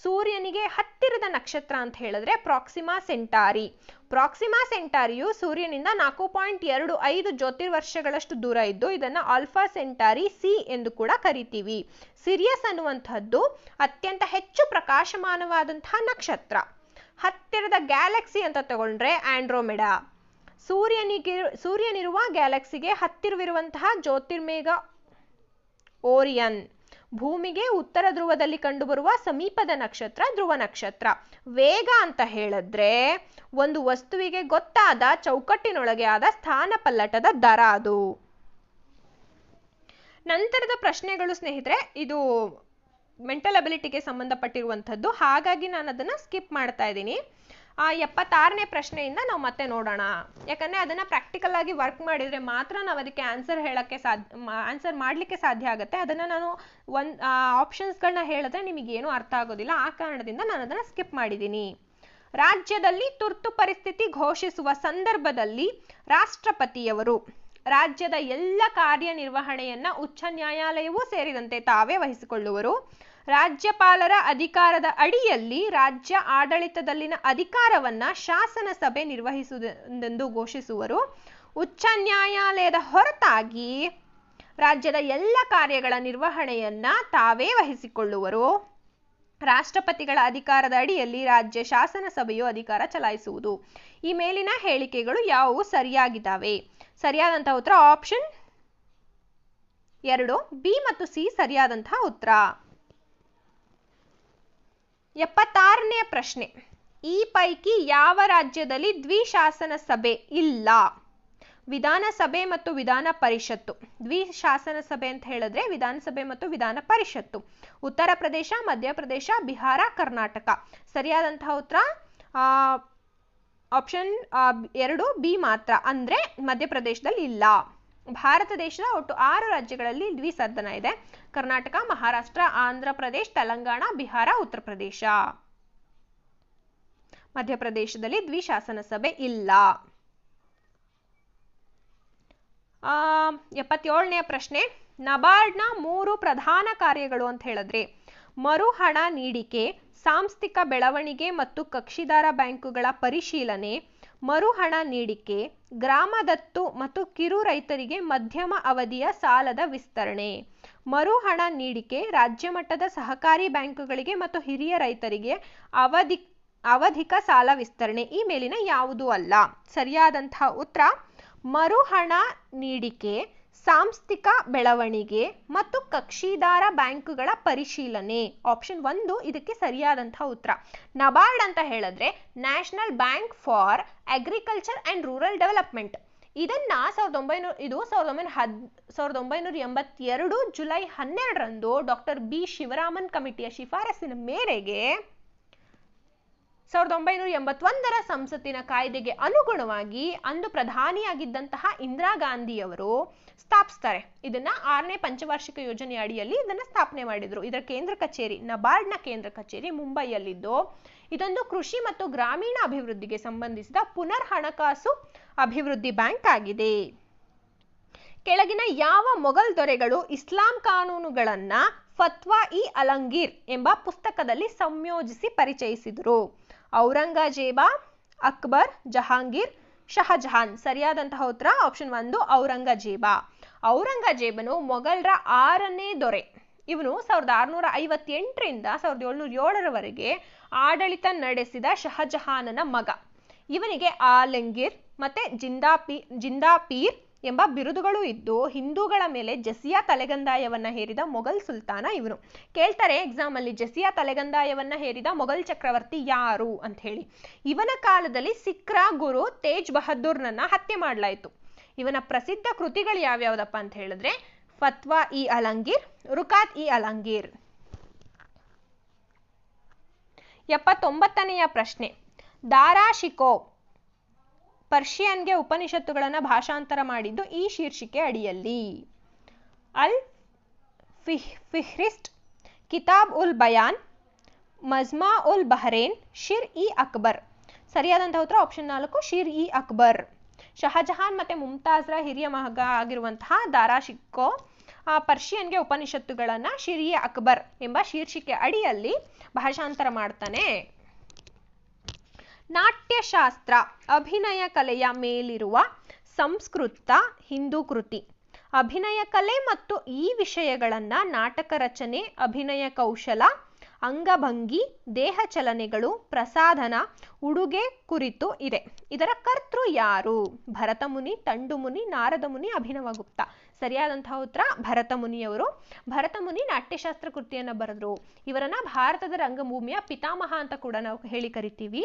ಸೂರ್ಯನಿಗೆ ಹತ್ತಿರದ ನಕ್ಷತ್ರ ಅಂತ ಹೇಳಿದ್ರೆ ಪ್ರಾಕ್ಸಿಮಾ ಸೆಂಟಾರಿ. ಪ್ರಾಕ್ಸಿಮಾ ಸೆಂಟಾರಿಯು ಸೂರ್ಯನಿಂದ 4.25 ಜ್ಯೋತಿರ್ವರ್ಷಗಳಷ್ಟು ದೂರ ಇದ್ದು ಇದನ್ನ ಆಲ್ಫಾ ಸೆಂಟಾರಿ ಸಿ ಎಂದು ಕೂಡ ಕರಿತೀವಿ. ಸಿರಿಯಸ್ ಅನ್ನುವಂಥದ್ದು ಅತ್ಯಂತ ಹೆಚ್ಚು ಪ್ರಕಾಶಮಾನವಾದಂತಹ ನಕ್ಷತ್ರ. ಹತ್ತಿರದ ಗ್ಯಾಲಕ್ಸಿ ಅಂತ ತಗೊಂಡ್ರೆ ಆಂಡ್ರೋಮೆಡಾ. ಸೂರ್ಯನಿರುವ ಗ್ಯಾಲಕ್ಸಿಗೆ ಹತ್ತಿರವಿರುವಂತಹ ಜ್ಯೋತಿರ್ಮೇಘ ಓರಿಯನ್. ಭೂಮಿಗೆ ಉತ್ತರ ಧ್ರುವದಲ್ಲಿ ಕಂಡುಬರುವ ಸಮೀಪದ ನಕ್ಷತ್ರ ಧ್ರುವ ನಕ್ಷತ್ರ. ವೇಗ ಅಂತ ಹೇಳಿದ್ರೆ ಒಂದು ವಸ್ತುವಿಗೆ ಗೊತ್ತಾದ ಚೌಕಟ್ಟಿನೊಳಗೆ ಆದ ಸ್ಥಾನ ಪಲ್ಲಟದ ದರ ಅದು. ನಂತರದ ಪ್ರಶ್ನೆಗಳು ಸ್ನೇಹಿತರೆ ಇದು ಮೆಂಟಲ್ ಅಬಿಲಿಟಿಗೆ ಸಂಬಂಧಪಟ್ಟಿರುವಂಥದ್ದು, ಹಾಗಾಗಿ ನಾನು ಅದನ್ನ ಸ್ಕಿಪ್ ಮಾಡ್ತಾ ಇದ್ದೀನಿ. 76ನೇ ಪ್ರಶ್ನೆಯಿಂದ ನಾವು ಮತ್ತೆ ನೋಡೋಣ. ಯಾಕಂದ್ರೆ ಅದನ್ನ ಪ್ರಾಕ್ಟಿಕಲ್ ಆಗಿ ವರ್ಕ್ ಮಾಡಿದ್ರೆ ಮಾತ್ರ ನಾವು ಅದಕ್ಕೆ ಆನ್ಸರ್ ಮಾಡ್ಲಿಕ್ಕೆ ಸಾಧ್ಯ ಆಗುತ್ತೆ. ಅದನ್ನ ನಾನು ಆಪ್ಷನ್ಸ್ಗಳನ್ನ ಹೇಳಿದ್ರೆ ನಿಮಗೇನು ಅರ್ಥ ಆಗೋದಿಲ್ಲ. ಆ ಕಾರಣದಿಂದ ನಾನು ಅದನ್ನ ಸ್ಕಿಪ್ ಮಾಡಿದ್ದೀನಿ. ರಾಜ್ಯದಲ್ಲಿ ತುರ್ತು ಪರಿಸ್ಥಿತಿ ಘೋಷಿಸುವ ಸಂದರ್ಭದಲ್ಲಿ ರಾಷ್ಟ್ರಪತಿಯವರು ರಾಜ್ಯದ ಎಲ್ಲ ಕಾರ್ಯನಿರ್ವಹಣೆಯನ್ನ ಉಚ್ಚ ನ್ಯಾಯಾಲಯವೂ ಸೇರಿದಂತೆ ತಾವೇ ವಹಿಸಿಕೊಳ್ಳುವರು. ರಾಜ್ಯಪಾಲರ ಅಧಿಕಾರದ ಅಡಿಯಲ್ಲಿ ರಾಜ್ಯ ಆಡಳಿತದಲ್ಲಿನ ಅಧಿಕಾರವನ್ನ ಶಾಸನ ಸಭೆ ನಿರ್ವಹಿಸುವುದೆಂದು ಘೋಷಿಸುವರು. ಉಚ್ಚ ನ್ಯಾಯಾಲಯದ ಹೊರತಾಗಿ ರಾಜ್ಯದ ಎಲ್ಲ ಕಾರ್ಯಗಳ ನಿರ್ವಹಣೆಯನ್ನ ತಾವೇ ವಹಿಸಿಕೊಳ್ಳುವರು. ರಾಷ್ಟ್ರಪತಿಗಳ ಅಧಿಕಾರದ ಅಡಿಯಲ್ಲಿ ರಾಜ್ಯ ಶಾಸನ ಸಭೆಯು ಅಧಿಕಾರ ಚಲಾಯಿಸುವುದು. ಈ ಮೇಲಿನ ಹೇಳಿಕೆಗಳು ಯಾವುವು ಸರಿಯಾಗಿದ್ದಾವೆ? ಸರಿಯಾದಂತಹ ಉತ್ತರ ಆಪ್ಷನ್ 2, ಬಿ ಮತ್ತು ಸಿ ಸರಿಯಾದಂತಹ ಉತ್ತರ. 76ನೇ ಪ್ರಶ್ನೆ, ಈ ಪೈಕಿ ಯಾವ ರಾಜ್ಯದಲ್ಲಿ ದ್ವಿಶಾಸನ ಸಭೆ ಇಲ್ಲ? ವಿಧಾನಸಭೆ ಮತ್ತು ವಿಧಾನ ಪರಿಷತ್ತು. ದ್ವಿಶಾಸನ ಸಭೆ ಅಂತ ಹೇಳಿದ್ರೆ ವಿಧಾನಸಭೆ ಮತ್ತು ವಿಧಾನ ಪರಿಷತ್ತು. ಉತ್ತರ ಪ್ರದೇಶ, ಮಧ್ಯಪ್ರದೇಶ, ಬಿಹಾರ, ಕರ್ನಾಟಕ. ಸರಿಯಾದಂತಹ ಉತ್ತರ ಆಪ್ಷನ್ 2 ಬಿ ಮಾತ್ರ, ಅಂದ್ರೆ ಮಧ್ಯಪ್ರದೇಶದಲ್ಲಿ ಇಲ್ಲ. ಭಾರತ ದೇಶದ ಒಟ್ಟು 6 ರಾಜ್ಯಗಳಲ್ಲಿ ದ್ವಿಸದನ ಇದೆ. ಕರ್ನಾಟಕ, ಮಹಾರಾಷ್ಟ್ರ, ಆಂಧ್ರ ಪ್ರದೇಶ, ತೆಲಂಗಾಣ, ಬಿಹಾರ, ಉತ್ತರ ಪ್ರದೇಶ. ಮಧ್ಯಪ್ರದೇಶದಲ್ಲಿ ದ್ವಿಶಾಸನ ಸಭೆ ಇಲ್ಲ. 77ನೇ ಪ್ರಶ್ನೆ, ನಬಾರ್ಡ್ನ 3 ಪ್ರಧಾನ ಕಾರ್ಯಗಳು ಅಂತ ಹೇಳಿದ್ರೆ ಮರುಹಣ ನೀಡಿಕೆ, ಸಾಂಸ್ಥಿಕ ಬೆಳವಣಿಗೆ ಮತ್ತು ಕಕ್ಷಿದಾರ ಬ್ಯಾಂಕುಗಳ ಪರಿಶೀಲನೆ, ಮರುಹಣ ನೀಡಿಕೆ, ಗ್ರಾಮ ದತ್ತು ಮತ್ತು ಕಿರು ರೈತರಿಗೆ ಮಧ್ಯಮ ಅವಧಿಯ ಸಾಲದ ವಿಸ್ತರಣೆ. ಮರುಹಣ ನೀಡಿಕೆ ರಾಜ್ಯ ಮಟ್ಟದ ಸಹಕಾರಿ ಬ್ಯಾಂಕುಗಳಿಗೆ ಮತ್ತು ಹಿರಿಯ ರೈತರಿಗೆ ಅವಧಿಕ ಸಾಲ ವಿಸ್ತರಣೆ. ಈ ಮೇಲಿನ ಯಾವುದೂ ಅಲ್ಲ. ಸರಿಯಾದಂತಹ ಉತ್ತರ ಮರುಹಣ ನೀಡಿಕೆ, ಸಾಂಸ್ಥಿಕ ಬೆಳವಣಿಗೆ ಮತ್ತು ಕಕ್ಷಿದಾರ ಬ್ಯಾಂಕುಗಳ ಪರಿಶೀಲನೆ. ಆಪ್ಷನ್ 1 ಇದಕ್ಕೆ ಸರಿಯಾದಂತಹ ಉತ್ತರ. ನಬಾರ್ಡ್ ಅಂತ ಹೇಳಿದ್ರೆ national bank for agriculture and rural development. ಇದನ್ನ 1982 ಜುಲೈ 12ರಂದು ಡಾಕ್ಟರ್ ಬಿ ಶಿವರಾಮನ್ ಕಮಿಟಿಯ ಶಿಫಾರಸಿನ ಮೇರೆಗೆ 1981ರ ಸಂಸತ್ತಿನ ಕಾಯ್ದೆಗೆ ಅನುಗುಣವಾಗಿ ಅಂದು ಪ್ರಧಾನಿಯಾಗಿದ್ದಂತಹ ಇಂದಿರಾ ಗಾಂಧಿಯವರು ಸ್ಥಾಪಿಸ್ತಾರೆ. ಇದನ್ನ 6ನೇ ಪಂಚವಾರ್ಷಿಕ ಯೋಜನೆ ಅಡಿಯಲ್ಲಿ ಇದನ್ನ ಸ್ಥಾಪನೆ ಮಾಡಿದ್ರು. ಇದರ ಕೇಂದ್ರ ಕಚೇರಿ, ನಬಾರ್ಡ್ನ ಕೇಂದ್ರ ಕಚೇರಿ ಮುಂಬೈಯಲ್ಲಿದ್ದು, ಇದೊಂದು ಕೃಷಿ ಮತ್ತು ಗ್ರಾಮೀಣ ಅಭಿವೃದ್ಧಿಗೆ ಸಂಬಂಧಿಸಿದ ಪುನರ್ ಹಣಕಾಸು ಅಭಿವೃದ್ಧಿ ಬ್ಯಾಂಕ್ ಆಗಿದೆ. ಕೆಳಗಿನ ಯಾವ ಮೊಘಲ್ ದೊರೆಗಳು ಇಸ್ಲಾಂ ಕಾನೂನುಗಳನ್ನ ಫತ್ವಾ ಇ ಅಲಂಗೀರ್ ಎಂಬ ಪುಸ್ತಕದಲ್ಲಿ ಸಂಯೋಜಿಸಿ ಪರಿಚಯಿಸಿದರು? ಔರಂಗಜೇಬ, ಅಕ್ಬರ್, ಜಹಾಂಗೀರ್, ಶಹಜಹಾನ್. ಸರಿಯಾದಂತಹ ಉತ್ತರ ಆಪ್ಷನ್ 1 ಔರಂಗಜೇಬ. ಔರಂಗಜೇಬನು ಮೊಘಲರ 6ನೇ ದೊರೆ. ಇವನು 1658ರಿಂದ 1707ರವರೆಗೆ ಆಡಳಿತ ನಡೆಸಿದ ಶಹಜಹಾನನ ಮಗ. ಇವನಿಗೆ ಆಲಂಗೀರ್ ಮತ್ತೆ ಜಿಂದಾಪೀರ್ ಎಂಬ ಬಿರುದುಗಳು ಇದ್ದು, ಹಿಂದೂಗಳ ಮೇಲೆ ಜಸಿಯಾ ತಲೆಗಂದಾಯವನ್ನ ಹೇರಿದ ಮೊಘಲ್ ಸುಲ್ತಾನ ಇವನು. ಕೇಳ್ತಾರೆ ಎಕ್ಸಾಮ್ ಅಲ್ಲಿ, ಜಸಿಯಾ ತಲೆಗಂದಾಯವನ್ನ ಹೇರಿದ ಮೊಘಲ್ ಚಕ್ರವರ್ತಿ ಯಾರು ಅಂತ ಹೇಳಿ. ಇವನ ಕಾಲದಲ್ಲಿ ಸಿಖ್ರ ಗುರು ತೇಜ್ ಬಹದ್ದೂರ್ನನ್ನ ಹತ್ಯೆ ಮಾಡಲಾಯಿತು. ಇವನ ಪ್ರಸಿದ್ಧ ಕೃತಿಗಳು ಯಾವ್ಯಾವ್ದಪ್ಪ ಅಂತ ಹೇಳಿದ್ರೆ ಫತ್ವಾ ಇ ಅಲಂಗೀರ್, ರುಕಾತ್ ಇ ಅಲಂಗೀರ್. 79ನೆಯ ಪ್ರಶ್ನೆ, ದಾರಾ ಶಿಕೋ ಪರ್ಷಿಯನ್ಗೆ ಉಪನಿಷತ್ತುಗಳನ್ನ ಭಾಷಾಂತರ ಮಾಡಿದ್ದು ಈ ಶೀರ್ಷಿಕೆ ಅಡಿಯಲ್ಲಿ? ಅಲ್ ಫಿಹ್ರಿಸ್ಟ್, ಕಿತಾಬ್ ಉಲ್ ಬಯಾನ್, ಮಜ್ಮಾ ಉಲ್ ಬಹರೇನ್, ಶಿರ್ ಇ ಅಕ್ಬರ್. ಸರಿಯಾದಂತಹ ಉತ್ತರ ಆಪ್ಷನ್ 4 ಶಿರ್ ಇ ಅಕ್ಬರ್. ಶಹಜಹಾನ್ ಮತ್ತೆ ಮುಮ್ತಾಜ್ರ ಹಿರಿಯ ಮಗ ಆಗಿರುವಂತಹ ದಾರಾ ಶಿಕೋ ಪರ್ಷಿಯನ್ಗೆ ಉಪನಿಷತ್ತುಗಳನ್ನ ಶಿರ್ ಇ ಅಕ್ಬರ್ ಎಂಬ ಶೀರ್ಷಿಕೆ ಅಡಿಯಲ್ಲಿ ಭಾಷಾಂತರ ಮಾಡ್ತಾನೆ. ನಾಟ್ಯಶಾಸ್ತ್ರ ಅಭಿನಯ ಕಲೆಯ ಮೇಲಿರುವ ಸಂಸ್ಕೃತ ಹಿಂದೂ ಕೃತಿ. ಅಭಿನಯ ಕಲೆ ಮತ್ತು ಈ ವಿಷಯಗಳನ್ನ ನಾಟಕ ರಚನೆ, ಅಭಿನಯ ಕೌಶಲ, ಅಂಗಭಂಗಿ, ದೇಹ ಚಲನೆಗಳು, ಪ್ರಸಾಧನ, ಉಡುಗೆ ಕುರಿತು ಇದೆ. ಇದರ ಕರ್ತೃ ಯಾರು? ಭರತ ಮುನಿ, ತಂಡು ಮುನಿ, ನಾರದ ಮುನಿ, ಅಭಿನವ ಗುಪ್ತ. ಸರಿಯಾದಂತಹ ಉತ್ತರ ಭರತ ಮುನಿಯವರು. ಭರತ ಮುನಿ ನಾಟ್ಯಶಾಸ್ತ್ರ ಕೃತಿಯನ್ನ ಬರೆದ್ರು. ಇವರನ್ನ ಭಾರತದ ರಂಗಭೂಮಿಯ ಪಿತಾಮಹ ಅಂತ ಕೂಡ ನಾವು ಹೇಳಿ ಕರಿತೀವಿ.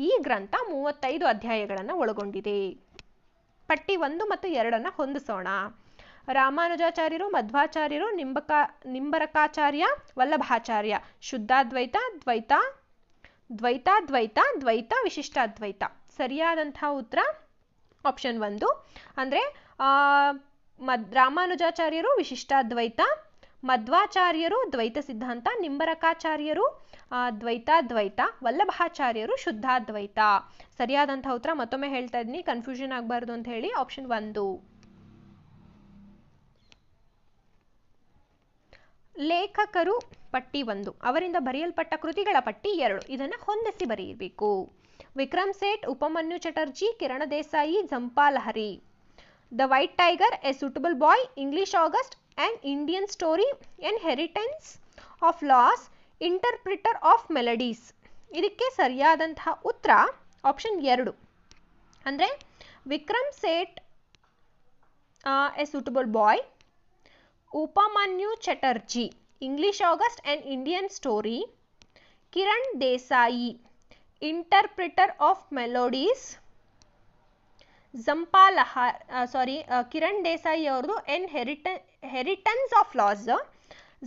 ಈ ಗ್ರಂಥ 35 ಅಧ್ಯಾಯಗಳನ್ನು ಒಳಗೊಂಡಿದೆ. ಪಟ್ಟಿ 1 ಮತ್ತು 2 ಹೊಂದಿಸೋಣ. ರಾಮಾನುಜಾಚಾರ್ಯರು, ಮಧ್ವಾಚಾರ್ಯರು, ನಿಂಬರಕಾಚಾರ್ಯ, ವಲ್ಲಭಾಚಾರ್ಯ. ಶುದ್ಧಾದ್ವೈತ, ದ್ವೈತ, ದ್ವೈತಾದ್ವೈತ, ದ್ವೈತ, ವಿಶಿಷ್ಟಾದ್ವೈತ. ಸರಿಯಾದಂತಹ ಉತ್ತರ ಆಪ್ಷನ್ 1. ಅಂದ್ರೆ ರಾಮಾನುಜಾಚಾರ್ಯರು ವಿಶಿಷ್ಟಾದ್ವೈತ, ಮಧ್ವಾಚಾರ್ಯರು ದ್ವೈತ ಸಿದ್ಧಾಂತ, ನಿಂಬರಕಾಚಾರ್ಯರು ದ್ವೈತಾದ್ವೈತ, ವಲ್ಲಭಾಚಾರ್ಯರು ಶುದ್ಧಾದ್ವೈತ. ಸರಿಯಾದಂತಹ ಉತ್ತರ ಮತ್ತೊಮ್ಮೆ ಹೇಳ್ತಾ ಇದ್ದೀನಿ, ಕನ್ಫ್ಯೂಷನ್ ಆಗಬಾರ್ದು ಅಂತ ಹೇಳಿ, ಆಪ್ಷನ್ 1. ಲೇಖಕರು ಪಟ್ಟಿ 1, ಅವರಿಂದ ಬರೆಯಲ್ಪಟ್ಟ ಕೃತಿಗಳ ಪಟ್ಟಿ 2. ಇದನ್ನ ಹೊಂದಿಸಿ ಬರೆಯಬೇಕು. Vikram Seth, Upamanyu Chatterjee, Kiran Desai, Jhumpa Lahiri. The white tiger, a suitable boy, English August, an Indian story, inheritance of loss, interpreter of maladies. ಇದಕ್ಕೆ ಸರಿಯಾದಂತಹ ಉತ್ತರ ಆಪ್ಷನ್ 2. ಅಂದ್ರೆ Vikram Seth a suitable boy, Upamanyu Chatterjee English August and Indian story, Kiran Desai, interpreter of maladies. Kiran Desai ಅವ್ರದ್ದು inheritance of loss.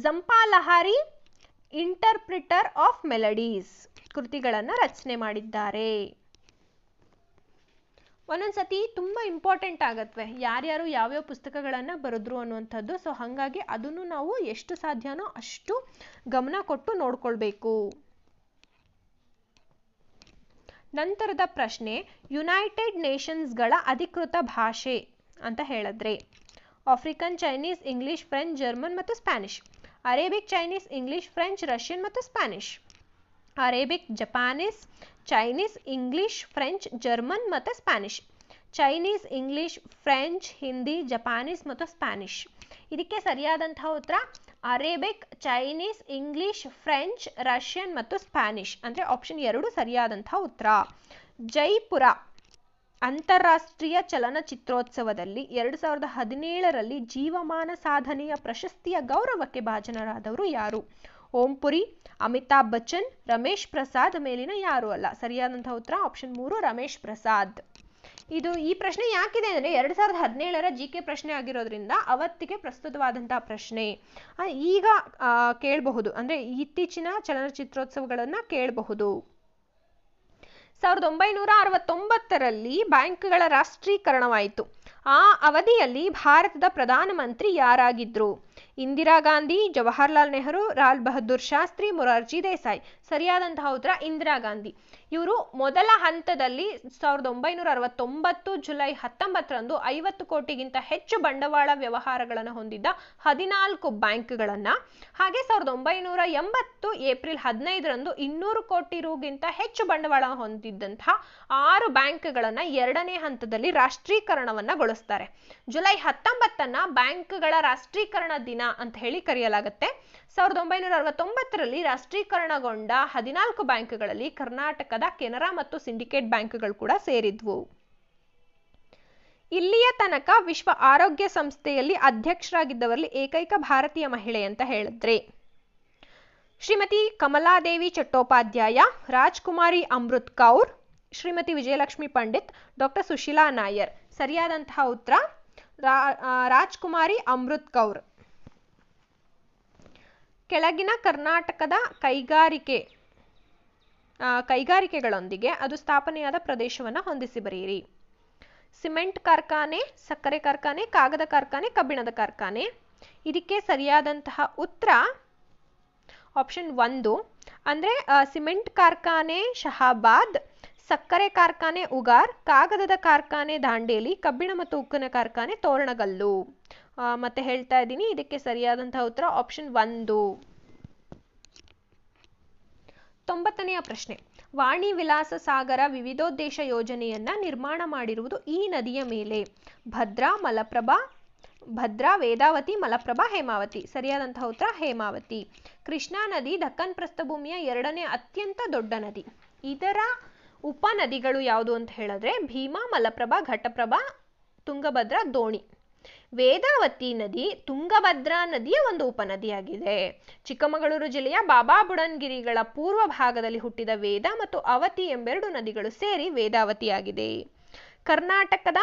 Jhumpa Lahiri interpreter of maladies ಕೃತಿಗಳನ್ನು ರಚನೆ ಮಾಡಿದ್ದಾರೆ. ಒಂದೊಂದ್ಸತಿ ತುಂಬಾ important ಆಗತ್ವೆ ಯಾರ್ಯಾರು ಯಾವ್ಯಾವ ಪುಸ್ತಕಗಳನ್ನ ಬರೆದ್ರು ಅನ್ನುವಂಥದ್ದು. ಸೊ ಹಾಗಾಗಿ ಅದನ್ನು ನಾವು ಎಷ್ಟು ಸಾಧ್ಯನೋ ಅಷ್ಟು ಗಮನ ಕೊಟ್ಟು ನೋಡ್ಕೊಳ್ಬೇಕು. ನಂತರದ ಪ್ರಶ್ನೆ, ಯುನೈಟೆಡ್ ನೇಷನ್ಸ್ಗಳ ಅಧಿಕೃತ ಭಾಷೆ ಅಂತ ಹೇಳಿದ್ರೆ African, Chinese, English, French, German ಮತ್ತು Spanish. Arabic, Chinese, English, French, Russian ಮತ್ತು Spanish. Arabic, Japanese, Chinese, English, French, German ಮತ್ತು Spanish. Chinese, English, French, Hindi, Japanese ಮತ್ತು ಸ್ಪ್ಯಾನಿಷ್. ಇದಕ್ಕೆ ಸರಿಯಾದಂತಹ ಉತ್ತರ Arabic, Chinese, English, French, Russian ಮತ್ತು ಸ್ಪ್ಯಾನಿಷ್ ಅಂದ್ರೆ ಆಪ್ಷನ್ 2 ಸರಿಯಾದಂತಹ ಉತ್ತರ. ಜೈಪುರ ಅಂತಾರಾಷ್ಟ್ರೀಯ ಚಲನಚಿತ್ರೋತ್ಸವದಲ್ಲಿ 2017ರಲ್ಲಿ ಜೀವಮಾನ ಸಾಧನೆಯ ಪ್ರಶಸ್ತಿಯ ಗೌರವಕ್ಕೆ ಭಾಜನರಾದವರು ಯಾರು? ಓಂ ಪುರಿ, ಅಮಿತಾಬ್ ಬಚ್ಚನ್, ರಮೇಶ್ ಪ್ರಸಾದ್, ಮೇಲಿನ ಯಾರು ಅಲ್ಲ. ಸರಿಯಾದಂತಹ ಉತ್ತರ ಆಪ್ಷನ್ 3 ರಮೇಶ್ ಪ್ರಸಾದ್. ಈ ಪ್ರಶ್ನೆ ಯಾಕಿದೆ ಅಂದ್ರೆ 2017ರ ಜಿಕೆ ಪ್ರಶ್ನೆ ಆಗಿರೋದ್ರಿಂದ ಅವತ್ತಿಗೆ ಪ್ರಸ್ತುತವಾದಂತಹ ಪ್ರಶ್ನೆ ಈಗ ಕೇಳಬಹುದು, ಅಂದ್ರೆ ಇತ್ತೀಚಿನ ಚಲನಚಿತ್ರೋತ್ಸವಗಳನ್ನ ಕೇಳಬಹುದು. 1969ರಲ್ಲಿ ಬ್ಯಾಂಕ್ಗಳ ರಾಷ್ಟ್ರೀಕರಣವಾಯಿತು. ಆ ಅವಧಿಯಲ್ಲಿ ಭಾರತದ ಪ್ರಧಾನಮಂತ್ರಿ ಯಾರಾಗಿದ್ರು? ಇಂದಿರಾ ಗಾಂಧಿ, ಜವಾಹರ್ಲಾಲ್ ನೆಹರು, ಲಾಲ್ ಬಹದ್ದೂರ್ ಶಾಸ್ತ್ರಿ, ಮೊರಾರ್ಜಿ ದೇಸಾಯಿ. ಸರಿಯಾದಂತಹ ಉತ್ತರ ಇಂದಿರಾ ಗಾಂಧಿ. ಇವರು ಮೊದಲ ಹಂತದಲ್ಲಿ 1969 ಜುಲೈ 19ರಂದು 50 ಕೋಟಿಗಿಂತ ಹೆಚ್ಚು ಬಂಡವಾಳ ವ್ಯವಹಾರಗಳನ್ನು ಹೊಂದಿದ್ದ 14 ಬ್ಯಾಂಕ್ಗಳನ್ನ, ಹಾಗೆ 1980 ಏಪ್ರಿಲ್ 15ರಂದು 200 ಕೋಟಿ ರುಗಿಂತ ಹೆಚ್ಚು ಬಂಡವಾಳ ಹೊಂದಿದ್ದಂತಹ 6 ಬ್ಯಾಂಕ್ಗಳನ್ನ ಎರಡನೇ ಹಂತದಲ್ಲಿ ರಾಷ್ಟ್ರೀಕರಣವನ್ನಗೊಳಿಸ್ತಾರೆ. ಜುಲೈ 19ನ್ನ ಬ್ಯಾಂಕ್ಗಳ ರಾಷ್ಟ್ರೀಕರಣ ದಿನ ಅಂತ ಹೇಳಿ ಕರೆಯಲಾಗುತ್ತೆ. 1969ರಲ್ಲಿ ರಾಷ್ಟ್ರೀಕರಣಗೊಂಡ 14 ಬ್ಯಾಂಕ್ಗಳಲ್ಲಿ ಕರ್ನಾಟಕದ ಕೆನರಾ ಮತ್ತು ಸಿಂಡಿಕೇಟ್ ಬ್ಯಾಂಕ್ಗಳು ಕೂಡ ಸೇರಿದ್ವು. ಇಲ್ಲಿಯ ತನಕ ವಿಶ್ವ ಆರೋಗ್ಯ ಸಂಸ್ಥೆಯಲ್ಲಿ ಅಧ್ಯಕ್ಷರಾಗಿದ್ದವರಲ್ಲಿ ಏಕೈಕ ಭಾರತೀಯ ಮಹಿಳೆ ಅಂತ ಹೇಳಿದ್ರೆ ಶ್ರೀಮತಿ ಕಮಲಾದೇವಿ ಚಟ್ಟೋಪಾಧ್ಯಾಯ, ರಾಜ್ಕುಮಾರಿ ಅಮೃತ್ ಕೌರ್, ಶ್ರೀಮತಿ ವಿಜಯಲಕ್ಷ್ಮಿ ಪಂಡಿತ್, ಡಾಕ್ಟರ್ ಸುಶೀಲಾ ನಾಯರ್. ಸರಿಯಾದಂತಹ ಉತ್ತರ ರಾಜ್ಕುಮಾರಿ ಅಮೃತ್ ಕೌರ್. ಕೆಳಗಿನ ಕರ್ನಾಟಕದ ಕೈಗಾರಿಕೆಗಳೊಂದಿಗೆ ಅದು ಸ್ಥಾಪನೆಯಾದ ಪ್ರದೇಶವನ್ನು ಹೊಂದಿಸಿ ಬರೆಯಿರಿ. ಸಿಮೆಂಟ್ ಕಾರ್ಖಾನೆ, ಸಕ್ಕರೆ ಕಾರ್ಖಾನೆ, ಕಾಗದ ಕಾರ್ಖಾನೆ, ಕಬ್ಬಿಣದ ಕಾರ್ಖಾನೆ. ಇದಕ್ಕೆ ಸರಿಯಾದಂತಹ ಉತ್ತರ ಆಪ್ಷನ್ 1 ಅಂದ್ರೆ ಸಿಮೆಂಟ್ ಕಾರ್ಖಾನೆ ಶಹಾಬಾದ್, ಸಕ್ಕರೆ ಕಾರ್ಖಾನೆ ಉಗಾರ್, ಕಾಗದದ ಕಾರ್ಖಾನೆ ದಾಂಡೇಲಿ, ಕಬ್ಬಿಣ ಮತ್ತು ಉಕ್ಕಿನ ಕಾರ್ಖಾನೆ ತೋರಣಗಲ್ಲು. ಮತ್ತೆ ಹೇಳ್ತಾ ಇದ್ದೀನಿ, ಇದಕ್ಕೆ ಸರಿಯಾದಂತಹ ಉತ್ತರ ಆಪ್ಷನ್ 1. 90ನೆಯ ಪ್ರಶ್ನೆ, ವಾಣಿ ವಿಲಾಸ ಸಾಗರ ವಿವಿಧೋದ್ದೇಶ ಯೋಜನೆಯನ್ನ ನಿರ್ಮಾಣ ಮಾಡಿರುವುದು ಈ ನದಿಯ ಮೇಲೆ? ಭದ್ರಾ, ವೇದಾವತಿ, ಮಲಪ್ರಭಾ, ಹೇಮಾವತಿ. ಸರಿಯಾದಂತಹ ಉತ್ತರ ಹೇಮಾವತಿ. ಕೃಷ್ಣಾ ನದಿ ದಕ್ಕನ್ ಪ್ರಸ್ಥಭೂಮಿಯ 2ನೇ ಅತ್ಯಂತ ದೊಡ್ಡ ನದಿ. ಇದರ ಉಪನದಿಗಳು ಯಾವುದು ಅಂತ ಹೇಳಿದ್ರೆ ಭೀಮಾ, ಮಲಪ್ರಭಾ, ಘಟಪ್ರಭಾ, ತುಂಗಭದ್ರಾ, ದೋಣಿ. ವೇದಾವತಿ ನದಿ ತುಂಗಭದ್ರಾ ನದಿಯ ಒಂದು ಉಪನದಿಯಾಗಿದೆ. ಚಿಕ್ಕಮಗಳೂರು ಜಿಲ್ಲೆಯ ಬಾಬಾ ಬುಡನ್ಗಿರಿಗಳ ಪೂರ್ವ ಭಾಗದಲ್ಲಿ ಹುಟ್ಟಿದ ವೇದ ಮತ್ತು ಅವತಿ ಎಂಬೆರಡು ನದಿಗಳು ಸೇರಿ ವೇದಾವತಿಯಾಗಿದೆ. ಕರ್ನಾಟಕದ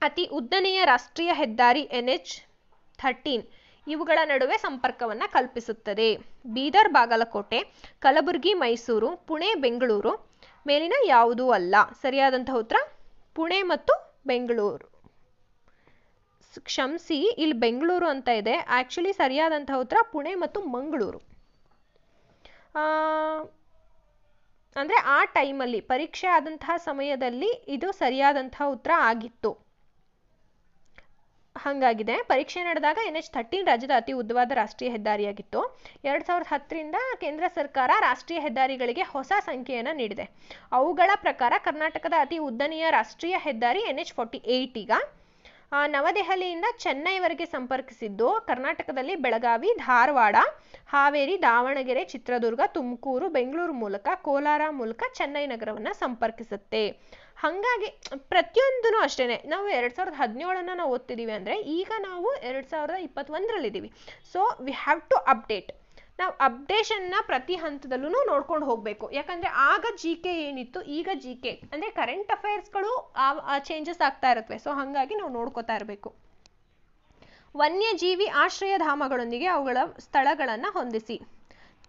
ಅತಿ ಉದ್ದನೆಯ ರಾಷ್ಟ್ರೀಯ ಹೆದ್ದಾರಿ NH13 ಇವುಗಳ ನಡುವೆ ಸಂಪರ್ಕವನ್ನ ಕಲ್ಪಿಸುತ್ತದೆ. ಬೀದರ್, ಬಾಗಲಕೋಟೆ, ಕಲಬುರಗಿ, ಮೈಸೂರು, ಪುಣೆ, ಬೆಂಗಳೂರು. ಮೇಲಿನ ಯಾವುದೂ ಅಲ್ಲ. ಸರಿಯಾದಂತಹ ಉತ್ತರ ಪುಣೆ ಮತ್ತು ಬೆಂಗಳೂರು. ಕ್ಷಮಿಸಿ, ಇಲ್ಲಿ ಬೆಂಗಳೂರು ಅಂತ ಇದೆ, ಆಕ್ಚುಲಿ ಸರಿಯಾದಂತಹ ಉತ್ತರ ಪುಣೆ ಮತ್ತು ಮಂಗಳೂರು. ಅಂದ್ರೆ ಆ ಟೈಮಲ್ಲಿ ಪರೀಕ್ಷೆ ಆದಂತಹ ಸಮಯದಲ್ಲಿ ಇದು ಸರಿಯಾದಂತಹ ಉತ್ತರ ಆಗಿತ್ತು. ಹಂಗಾಗಿದೆ. ಪರೀಕ್ಷೆ ನಡೆದಾಗ NH13 ರಾಜ್ಯದ ಅತಿ ಉದ್ದವಾದ ರಾಷ್ಟ್ರೀಯ ಹೆದ್ದಾರಿಯಾಗಿತ್ತು. 2010ರಿಂದ ಕೇಂದ್ರ ಸರ್ಕಾರ ರಾಷ್ಟ್ರೀಯ ಹೆದ್ದಾರಿಗಳಿಗೆ ಹೊಸ ಸಂಖ್ಯೆಯನ್ನು ನೀಡಿದೆ. ಅವುಗಳ ಪ್ರಕಾರ ಕರ್ನಾಟಕದ ಅತಿ ಉದ್ದನೆಯ ರಾಷ್ಟ್ರೀಯ ಹೆದ್ದಾರಿ NH48 ಈಗ ನವದೆಹಲಿಯಿಂದ ಚೆನ್ನೈವರೆಗೆ ಸಂಪರ್ಕಿಸಿದ್ದು ಕರ್ನಾಟಕದಲ್ಲಿ ಬೆಳಗಾವಿ, ಧಾರವಾಡ, ಹಾವೇರಿ, ದಾವಣಗೆರೆ, ಚಿತ್ರದುರ್ಗ, ತುಮಕೂರು, ಬೆಂಗಳೂರು ಮೂಲಕ ಕೋಲಾರ ಮೂಲಕ ಚೆನ್ನೈ ನಗರವನ್ನ ಸಂಪರ್ಕಿಸುತ್ತೆ. ಹಾಗಾಗಿ ಪ್ರತಿಯೊಂದೂ ಅಷ್ಟೇನೆ. ನಾವು 2017 ನಾವು ಓದ್ತಿದೀವಿ ಅಂದ್ರೆ ಈಗ ನಾವು 2021 ಇದ್ದೀವಿ. So we have to update. ನಾವು ಅಪ್ಡೇಷನ್ನ ಪ್ರತಿ ಹಂತದಲ್ಲೂ ನೋಡ್ಕೊಂಡು ಹೋಗಬೇಕು. ಯಾಕಂದರೆ ಆಗ ಜಿ ಕೆ ಏನಿತ್ತು, ಈಗ ಜಿ ಕೆ ಅಂದರೆ ಕರೆಂಟ್ ಅಫೇರ್ಸ್ಗಳು ಚೇಂಜಸ್ ಆಗ್ತಾ ಇರುತ್ತವೆ. ಸೊ ಹಾಗಾಗಿ ನಾವು ನೋಡ್ಕೋತಾ ಇರಬೇಕು. ವನ್ಯಜೀವಿ ಆಶ್ರಯಧಾಮಗಳೊಂದಿಗೆ ಅವುಗಳ ಸ್ಥಳಗಳನ್ನು ಹೊಂದಿಸಿ.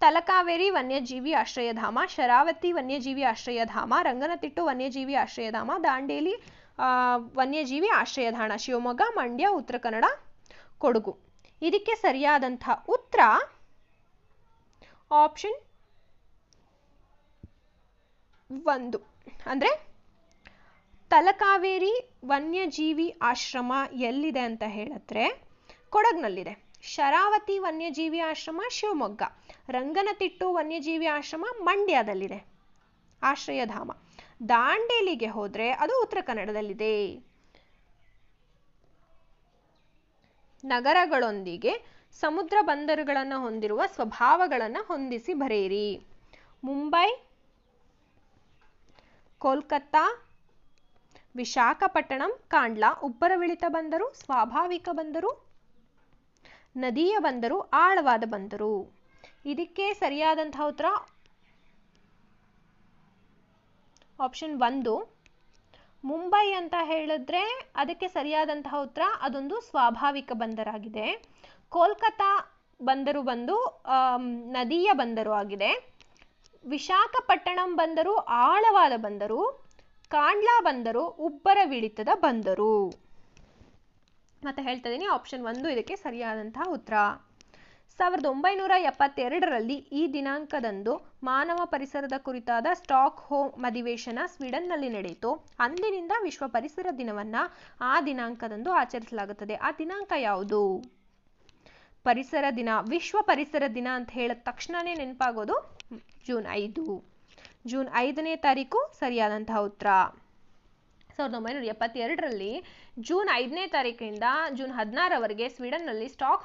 ತಲಕಾವೇರಿ ವನ್ಯಜೀವಿ ಆಶ್ರಯಧಾಮ, ಶರಾವತಿ ವನ್ಯಜೀವಿ ಆಶ್ರಯಧಾಮ, ರಂಗನತಿಟ್ಟು ವನ್ಯಜೀವಿ ಆಶ್ರಯಧಾಮ, ದಾಂಡೇಲಿ ವನ್ಯಜೀವಿ ಆಶ್ರಯಧಾಮ, ಶಿವಮೊಗ್ಗ, ಮಂಡ್ಯ, ಉತ್ತರ ಕನ್ನಡ, ಕೊಡಗು. ಇದಕ್ಕೆ ಸರಿಯಾದಂತಹ ಉತ್ತರ ಆಪ್ಷನ್ 1. ಅಂದರೆ ತಲಕಾವೇರಿ ವನ್ಯಜೀವಿ ಆಶ್ರಮ ಎಲ್ಲಿದೆ ಅಂತ ಹೇಳಿದ್ರೆ ಕೊಡಗಿನಲ್ಲಿದೆ. ಶರಾವತಿ ವನ್ಯಜೀವಿ ಆಶ್ರಮ ಶಿವಮೊಗ್ಗ, ರಂಗನತಿಟ್ಟು ವನ್ಯಜೀವಿ ಆಶ್ರಮ ಮಂಡ್ಯದಲ್ಲಿದೆ ಆಶ್ರಯಧಾಮ. ದಾಂಡೇಲಿಗೆ ಹೋದ್ರೆ ಅದು ಉತ್ತರ ಕನ್ನಡದಲ್ಲಿದೆ. ನಗರಗಳೊಂದಿಗೆ ಸಮುದ್ರ ಬಂದರುಗಳನ್ನು ಹೊಂದಿರುವ ಸ್ವಭಾವಗಳನ್ನು ಹೊಂದಿಸಿ ಬರೆಯಿರಿ. ಮುಂಬೈ, ಕೋಲ್ಕತ್ತಾ, ವಿಶಾಖಪಟ್ಟಣಂ, ಕಾಂಡ್ಲಾ ಉಬ್ಬರವಿಳಿತ ಬಂದರು, ಸ್ವಾಭಾವಿಕ ಬಂದರು, ನದಿಯ ಬಂದರು, ಆಳವಾದ ಬಂದರು. ಇದಕ್ಕೆ ಸರಿಯಾದಂತಹ ಉತ್ತರ ಆಪ್ಷನ್ 1. ಮುಂಬೈ ಅಂತ ಹೇಳಿದ್ರೆ ಅದಕ್ಕೆ ಸರಿಯಾದಂತಹ ಉತ್ತರ ಅದೊಂದು ಸ್ವಾಭಾವಿಕ ಬಂದರಾಗಿದೆ. ಕೋಲ್ಕತ್ತಾ ಬಂದರು ಬಂದು ನದಿಯ ಬಂದರು ಆಗಿದೆ. ವಿಶಾಖಪಟ್ಟಣಂ ಬಂದರು ಆಳವಾದ ಬಂದರು. ಕಾಂಡ್ಲಾ ಬಂದರು ಉಬ್ಬರವಿಳಿತದ ಬಂದರು. ಮತ್ತೆ ಹೇಳ್ತಾ ಇದ್ದೀನಿ, ಆಪ್ಷನ್ 1 ಇದಕ್ಕೆ ಸರಿಯಾದಂತಹ ಉತ್ತರ. 1972ರಲ್ಲಿ ಈ ದಿನಾಂಕದಂದು ಮಾನವ ಪರಿಸರದ ಕುರಿತಾದ ಸ್ಟಾಕ್ ಹೋಮ್ ಅಧಿವೇಶನ ಸ್ವೀಡನ್ನಲ್ಲಿ ನಡೆಯಿತು. ಅಂದಿನಿಂದ ವಿಶ್ವ ಪರಿಸರ ದಿನವನ್ನ ಆ ದಿನಾಂಕದಂದು ಆಚರಿಸಲಾಗುತ್ತದೆ. ಆ ದಿನಾಂಕ ಯಾವುದು? ಪರಿಸರ ದಿನ, ವಿಶ್ವ ಪರಿಸರ ದಿನ ಅಂತ ಹೇಳಿದ ತಕ್ಷಣನೇ ನೆನಪಾಗೋದು ಜೂನ್ 5. ಜೂನ್ 5ನೇ ತಾರೀಕು ಸರಿಯಾದಂತಹ ಉತ್ತರ. 1972ರಲ್ಲಿ ಜೂನ್ 5ನೇ ತಾರೀಕಿನಿಂದ ಜೂನ್ 16ರವರೆಗೆ ಸ್ವೀಡನ್ನಲ್ಲಿ ಸ್ಟಾಕ್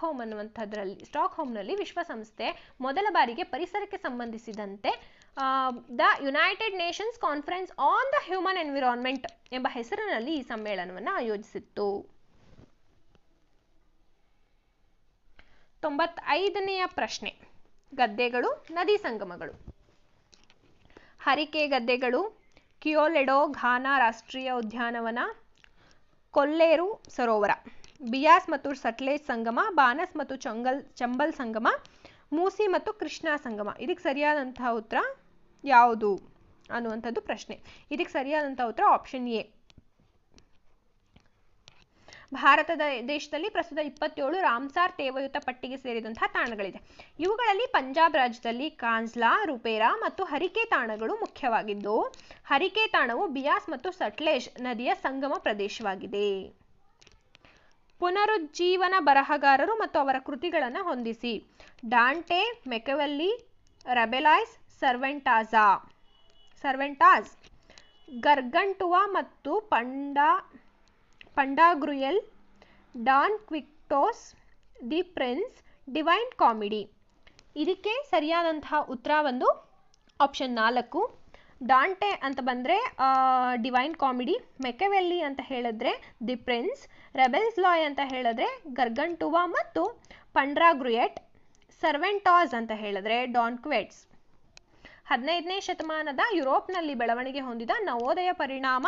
ಹೋಮ್ನಲ್ಲಿ ವಿಶ್ವಸಂಸ್ಥೆ ಮೊದಲ ಬಾರಿಗೆ ಪರಿಸರಕ್ಕೆ ಸಂಬಂಧಿಸಿದಂತೆ the United Nations conference on the human environment ಎಂಬ ಹೆಸರಿನಲ್ಲಿ ಈ ಸಮ್ಮೇಳನವನ್ನು ಆಯೋಜಿಸಿತ್ತು. 95ನೆಯ ಪ್ರಶ್ನೆ, ಗದ್ದೆಗಳು, ನದಿ ಸಂಗಮಗಳು. ಹರಿಕೆ ಗದ್ದೆಗಳು, ಕಿಯೋಲೆಡೋ ಘಾನಾ ರಾಷ್ಟ್ರೀಯ ಉದ್ಯಾನವನ, ಕೊಲ್ಲೇರು ಸರೋವರ, ಬಿಯಾಸ್ ಮತ್ತು ಸಟ್ಲೇಜ್ ಸಂಗಮ, ಬಾನಸ್ ಮತ್ತು ಚಂಬಲ್ ಸಂಗಮ, ಮೂಸಿ ಮತ್ತು ಕೃಷ್ಣಾ ಸಂಗಮ. ಇದಕ್ಕೆ ಸರಿಯಾದಂತಹ ಉತ್ತರ ಯಾವುದು ಅನ್ನುವಂಥದ್ದು ಪ್ರಶ್ನೆ. ಇದಕ್ಕೆ ಸರಿಯಾದಂತಹ ಉತ್ತರ ಆಪ್ಷನ್ ಎ. ಭಾರತದ ದೇಶದಲ್ಲಿ ಪ್ರಸ್ತುತ 27 ರಾಮ್ಸಾರ್ ತೇವಯುತ ಪಟ್ಟಿಗೆ ಸೇರಿದಂತಹ ತಾಣಗಳಿದೆ. ಇವುಗಳಲ್ಲಿ ಪಂಜಾಬ್ ರಾಜ್ಯದಲ್ಲಿ ಕಾಂಜ್ಲಾ, ರುಪೇರಾ ಮತ್ತು ಹರಿಕೆ ತಾಣಗಳು ಮುಖ್ಯವಾಗಿದ್ದು, ಹರಿಕೆ ತಾಣವು ಬಿಯಾಸ್ ಮತ್ತು ಸಟ್ಲೇಜ್ ನದಿಯ ಸಂಗಮ ಪ್ರದೇಶವಾಗಿದೆ. ಪುನರುಜ್ಜೀವನ ಬರಹಗಾರರು ಮತ್ತು ಅವರ ಕೃತಿಗಳನ್ನು ಹೊಂದಿಸಿ. ಡಾಂಟೆ, ಮೆಕೆವೆಲ್ಲಿ, ರಬೆಲೈಸ್, ಸರ್ವೆಂಟಾಸ್, ಗರ್ಗಂಟುವಾ ಮತ್ತು ಪಂಡಾಗ್ರುಯೆಲ್, ಡಾನ್ ಕ್ವಿಕ್ಟೋಸ್, ದಿ ಪ್ರಿನ್ಸ್, ಡಿವೈನ್ ಕಾಮಿಡಿ. ಇದಕ್ಕೆ ಸರಿಯಾದಂತಹ ಉತ್ತರ ಒಂದು ಆಪ್ಷನ್ 4. ಡಾಂಟೆ ಅಂತ ಬಂದರೆ ಡಿವೈನ್ ಕಾಮಿಡಿ, ಮೆಕೆವೆಲ್ಲಿ ಅಂತ ಹೇಳಿದ್ರೆ ದಿ ಪ್ರಿನ್ಸ್, ರೆಬೆಲ್ಸ್ ಲಾಯ್ ಅಂತ ಹೇಳಿದ್ರೆ ಗರ್ಗಂಟುವಾ ಮತ್ತು ಪಂಡಾಗ್ರುಯೆಟ್, ಸರ್ವೆಂಟಾಸ್ ಅಂತ ಹೇಳಿದ್ರೆ ಡಾನ್ ಕ್ವಿಕ್ಟೋಸ್. 15ನೇ ಶತಮಾನದ ಯುರೋಪ್ನಲ್ಲಿ ಬೆಳವಣಿಗೆ ಹೊಂದಿದ ನವೋದಯ ಪರಿಣಾಮ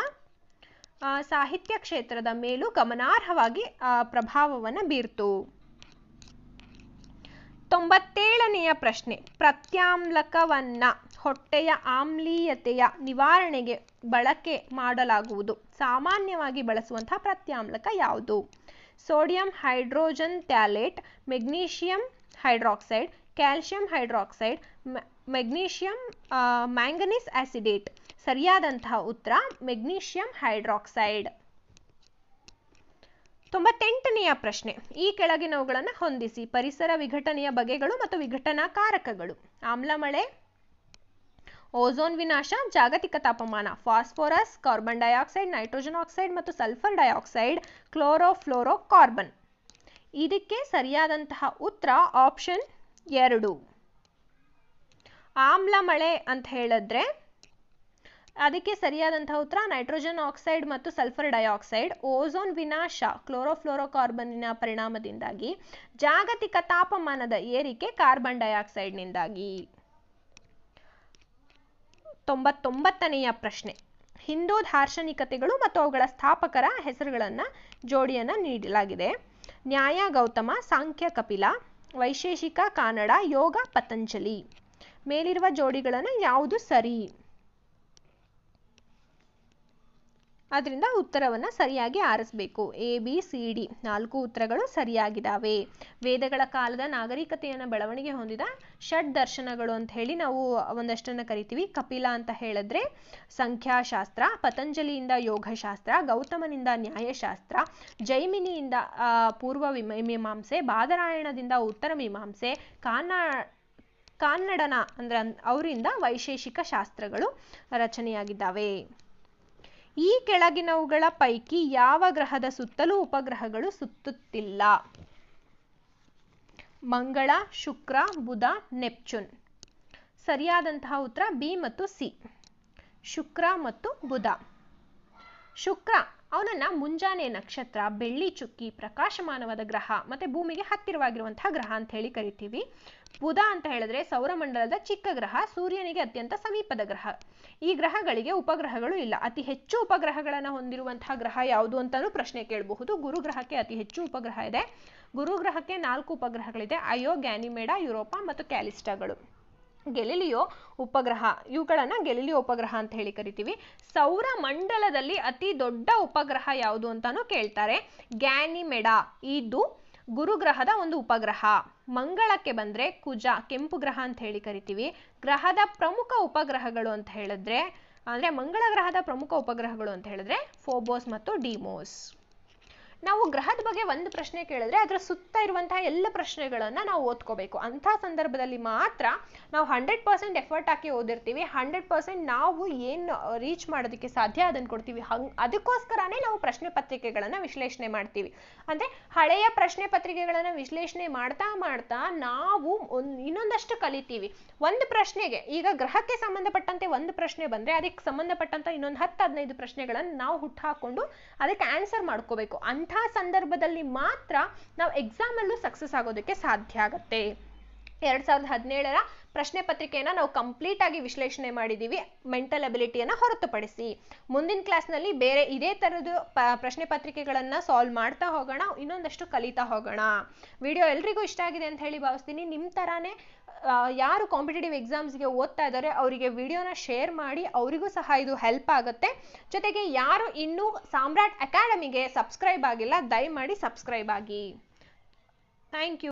ಸಾಹಿತ್ಯ ಕ್ಷೇತ್ರದ ಮೇಲೂ ಗಮನಾರ್ಹವಾಗಿ ಪ್ರಭಾವವನ್ನು ಬೀರ್ತು. 97ನೆಯ ಪ್ರಶ್ನೆ, ಪ್ರತ್ಯಾಮ್ಲಕವನ್ನ ಹೊಟ್ಟೆಯ ಆಮ್ಲೀಯತೆಯ ನಿವಾರಣೆಗೆ ಬಳಕೆ ಮಾಡಲಾಗುವುದು. ಸಾಮಾನ್ಯವಾಗಿ ಬಳಸುವಂತಹ ಪ್ರತ್ಯಾಮ್ಲಕ ಯಾವುದು? Sodium hydrogen phthalate, magnesium hydroxide, calcium hydroxide, manganese acetate. ಸರಿಯಾದಂತಹ ಉತ್ತರ ಮೆಗ್ನೀಷಿಯಂ ಹೈಡ್ರಾಕ್ಸೈಡ್. 98ನೆಯ ಪ್ರಶ್ನೆ, ಈ ಕೆಳಗಿನವುಗಳನ್ನು ಹೊಂದಿಸಿ. ಪರಿಸರ ವಿಘಟನೆಯ ಬಗೆಗಳು ಮತ್ತು ವಿಘಟನಾ ಕಾರಕಗಳು. ಆಮ್ಲಮಳೆ, ಓಝೋನ್ ವಿನಾಶ, ಜಾಗತಿಕ ತಾಪಮಾನ, phosphorus, carbon dioxide, nitrogen oxide ಮತ್ತು ಸಲ್ಫರ್ ಡೈಆಕ್ಸೈಡ್, ಕ್ಲೋರೋಫ್ಲೋರೋ ಕಾರ್ಬನ್. ಇದಕ್ಕೆ ಸರಿಯಾದಂತಹ ಉತ್ತರ ಆಪ್ಷನ್ 2. ಆಮ್ಲಮಳೆ ಅಂತ ಹೇಳಿದ್ರೆ ಅದಕ್ಕೆ ಸರಿಯಾದಂತಹ ಉತ್ತರ ನೈಟ್ರೋಜನ್ ಆಕ್ಸೈಡ್ ಮತ್ತು ಸಲ್ಫರ್ ಡೈಆಕ್ಸೈಡ್. ಓಝೋನ್ ವಿನಾಶ ಕ್ಲೋರೋಫ್ಲೋರೋಕಾರ್ಬನ್ನಿನ ಪರಿಣಾಮದಿಂದಾಗಿ. ಜಾಗತಿಕ ತಾಪಮಾನದ ಏರಿಕೆ ಕಾರ್ಬನ್ ಡೈಆಕ್ಸೈಡ್ನಿಂದಾಗಿ. 99ನೆಯ ಪ್ರಶ್ನೆ. ಹಿಂದೂ ದಾರ್ಶನಿಕತೆಗಳು ಮತ್ತು ಅವುಗಳ ಸ್ಥಾಪಕರ ಹೆಸರುಗಳನ್ನ ಜೋಡಿಯನ್ನ ನೀಡಲಾಗಿದೆ. ನ್ಯಾಯ ಗೌತಮ, ಸಾಂಖ್ಯ ಕಪಿಲ, ವೈಶೇಷಿಕ ಕಾನಡ, ಯೋಗ ಪತಂಜಲಿ. ಮೇಲಿರುವ ಜೋಡಿಗಳನ್ನ ಯಾವುದು ಸರಿ? ಅದರಿಂದ ಉತ್ತರವನ್ನ ಸರಿಯಾಗಿ ಆರಿಸಬೇಕು. ABCD 4 ಉತ್ತರಗಳು ಸರಿಯಾಗಿದ್ದಾವೆ. ವೇದಗಳ ಕಾಲದ ನಾಗರಿಕತೆಯನ್ನು ಬೆಳವಣಿಗೆ ಹೊಂದಿದ ಷಡ್ ದರ್ಶನಗಳು ಅಂತ ಹೇಳಿ ನಾವು ಒಂದಷ್ಟನ್ನ ಕರಿತೀವಿ. ಕಪಿಲ ಅಂತ ಹೇಳಿದ್ರೆ ಸಂಖ್ಯಾಶಾಸ್ತ್ರ, ಪತಂಜಲಿಯಿಂದ ಯೋಗಶಾಸ್ತ್ರ, ಗೌತಮನಿಂದ ನ್ಯಾಯಶಾಸ್ತ್ರ, ಜೈಮಿನಿಯಿಂದ ಪೂರ್ವ ಮೀಮಾಂಸೆ, ಬಾದರಾಯಣದಿಂದ ಉತ್ತರ ಮೀಮಾಂಸೆ, ಕಾನ್ನಡನ ಅಂದ್ರೆ ಅವರಿಂದ ವೈಶೇಷಿಕ ಶಾಸ್ತ್ರಗಳು ರಚನೆಯಾಗಿದ್ದಾವೆ. ಈ ಕೆಳಗಿನವುಗಳ ಪೈಕಿ ಯಾವ ಗ್ರಹದ ಸುತ್ತಲೂ ಉಪಗ್ರಹಗಳು ಸುತ್ತುತ್ತಿಲ್ಲ? ಮಂಗಳ, ಶುಕ್ರ, ಬುಧ, ನೆಪ್ಚೂನ್. ಸರಿಯಾದಂತಹ ಉತ್ತರ ಬಿ ಮತ್ತು ಸಿ, ಶುಕ್ರ ಮತ್ತು ಬುಧ. ಶುಕ್ರ ಅವನನ್ನ ಮುಂಜಾನೆ ನಕ್ಷತ್ರ, ಬೆಳ್ಳಿ ಚುಕ್ಕಿ, ಪ್ರಕಾಶಮಾನವಾದ ಗ್ರಹ ಮತ್ತೆ ಭೂಮಿಗೆ ಹತ್ತಿರವಾಗಿರುವಂತಹ ಗ್ರಹ ಅಂತ ಹೇಳಿ ಕರಿತೀವಿ. ಬುಧ ಅಂತ ಹೇಳಿದ್ರೆ ಸೌರಮಂಡಲದ ಚಿಕ್ಕ ಗ್ರಹ, ಸೂರ್ಯನಿಗೆ ಅತ್ಯಂತ ಸಮೀಪದ ಗ್ರಹ. ಈ ಗ್ರಹಗಳಿಗೆ ಉಪಗ್ರಹಗಳು ಇಲ್ಲ. ಅತಿ ಹೆಚ್ಚು ಉಪಗ್ರಹಗಳನ್ನು ಹೊಂದಿರುವಂತಹ ಗ್ರಹ ಯಾವುದು ಅಂತಾನೂ ಪ್ರಶ್ನೆ ಕೇಳಬಹುದು. ಗುರುಗ್ರಹಕ್ಕೆ ಅತಿ ಹೆಚ್ಚು ಉಪಗ್ರಹ ಇದೆ. ಗುರುಗ್ರಹಕ್ಕೆ 4 ಉಪಗ್ರಹಗಳಿದೆ. ಅಯೋ, ಗ್ಯಾನಿಮೇಡ, ಯುರೋಪಾ ಮತ್ತು ಕ್ಯಾಲಿಸ್ಟಾಗಳು. ಗೆಲಿಲಿಯೋ ಉಪಗ್ರಹ, ಇವುಗಳನ್ನ ಗೆಲಿಲಿಯೋ ಉಪಗ್ರಹ ಅಂತ ಹೇಳಿ ಕರಿತೀವಿ. ಸೌರ ಮಂಡಲದಲ್ಲಿ ಅತಿ ದೊಡ್ಡ ಉಪಗ್ರಹ ಯಾವುದು ಅಂತಾನೂ ಕೇಳ್ತಾರೆ. ಗ್ಯಾನಿಮೆಡ, ಇದು ಗುರುಗ್ರಹದ ಒಂದು ಉಪಗ್ರಹ. ಮಂಗಳಕ್ಕೆ ಬಂದ್ರೆ ಕುಜ, ಕೆಂಪು ಗ್ರಹ ಅಂತ ಹೇಳಿ ಕರಿತೀವಿ. ಗ್ರಹದ ಪ್ರಮುಖ ಉಪಗ್ರಹಗಳು ಅಂತ ಹೇಳಿದ್ರೆ ಅಂದ್ರೆ ಮಂಗಳ ಗ್ರಹದ ಪ್ರಮುಖ ಉಪಗ್ರಹಗಳು ಅಂತ ಹೇಳಿದ್ರೆ ಫೋಬೋಸ್ ಮತ್ತು ಡಿಮೋಸ್. ನಾವು ಗ್ರಹದ ಬಗ್ಗೆ ಒಂದು ಪ್ರಶ್ನೆ ಕೇಳಿದ್ರೆ ಅದರ ಸುತ್ತ ಇರುವಂತಹ ಎಲ್ಲ ಪ್ರಶ್ನೆಗಳನ್ನ ನಾವು ಓದ್ಕೋಬೇಕು. ಅಂಥ ಸಂದರ್ಭದಲ್ಲಿ ಮಾತ್ರ ನಾವು 100% ಎಫರ್ಟ್ ಹಾಕಿ ಓದಿರ್ತೀವಿ. 100% ನಾವು ಏನು ರೀಚ್ ಮಾಡೋದಕ್ಕೆ ಸಾಧ್ಯ ಅದನ್ನು ಕೊಡ್ತೀವಿ. ಅದಕ್ಕೋಸ್ಕರನೇ ನಾವು ಪ್ರಶ್ನೆ ಪತ್ರಿಕೆಗಳನ್ನ ವಿಶ್ಲೇಷಣೆ ಮಾಡ್ತೀವಿ. ಅಂದ್ರೆ ಹಳೆಯ ಪ್ರಶ್ನೆ ಪತ್ರಿಕೆಗಳನ್ನ ವಿಶ್ಲೇಷಣೆ ಮಾಡ್ತಾ ಮಾಡ್ತಾ ನಾವು ಇನ್ನೊಂದಷ್ಟು ಕಲಿತೀವಿ. ಒಂದು ಪ್ರಶ್ನೆಗೆ ಈಗ ಗ್ರಹಕ್ಕೆ ಸಂಬಂಧಪಟ್ಟಂತೆ ಒಂದು ಪ್ರಶ್ನೆ ಬಂದ್ರೆ ಅದಕ್ಕೆ ಸಂಬಂಧಪಟ್ಟಂತ ಇನ್ನೊಂದು 10-15 ಪ್ರಶ್ನೆಗಳನ್ನ ನಾವು ಹುಟ್ಟಾಕೊಂಡು ಅದಕ್ಕೆ ಆನ್ಸರ್ ಮಾಡ್ಕೋಬೇಕು. ಅಂಥ ಸಂದರ್ಭದಲ್ಲಿ ಮಾತ್ರ ನಾವು ಎಕ್ಸಾಮ್ ಅಲ್ಲೂ ಸಕ್ಸಸ್ ಆಗೋದಕ್ಕೆ ಸಾಧ್ಯ ಆಗತ್ತೆ. 2017ರ ಪ್ರಶ್ನೆ ಪತ್ರಿಕೆಯನ್ನ ನಾವು ಕಂಪ್ಲೀಟ್ ಆಗಿ ವಿಶ್ಲೇಷಣೆ ಮಾಡಿದೀವಿ, ಮೆಂಟಲ್ ಅಬಿಲಿಟಿಯನ್ನ ಹೊರತುಪಡಿಸಿ. ಮುಂದಿನ ಕ್ಲಾಸ್ನಲ್ಲಿ ಬೇರೆ ಇದೇ ತರದ ಪ್ರಶ್ನೆ ಪತ್ರಿಕೆಗಳನ್ನ ಸಾಲ್ವ್ ಮಾಡ್ತಾ ಹೋಗೋಣ, ಇನ್ನೊಂದಷ್ಟು ಕಲಿತಾ ಹೋಗೋಣ. ವಿಡಿಯೋ ಎಲ್ರಿಗೂ ಇಷ್ಟ ಆಗಿದೆ ಅಂತ ಹೇಳಿ ಭಾವಿಸ್ತೀನಿ. ನಿಮ್ ತರಾನೇ ಯಾರು ಕಾಂಪಿಟೇಟಿವ್ ಎಕ್ಸಾಮ್ಸ್ಗೆ ಓದ್ತಾ ಇದ್ದಾರೆ ಅವರಿಗೆ ವಿಡಿಯೋನ ಶೇರ್ ಮಾಡಿ, ಅವರಿಗೂ ಸಹ ಇದು ಹೆಲ್ಪ್ ಆಗುತ್ತೆ. ಜೊತೆಗೆ ಯಾರು ಇನ್ನೂ ಸಾಮ್ರಾಟ್ ಅಕಾಡೆಮಿಗೆ ಸಬ್ಸ್ಕ್ರೈಬ್ ಆಗಿಲ್ಲ, ದಯಮಾಡಿ ಸಬ್ಸ್ಕ್ರೈಬ್ ಆಗಿ. Thank you.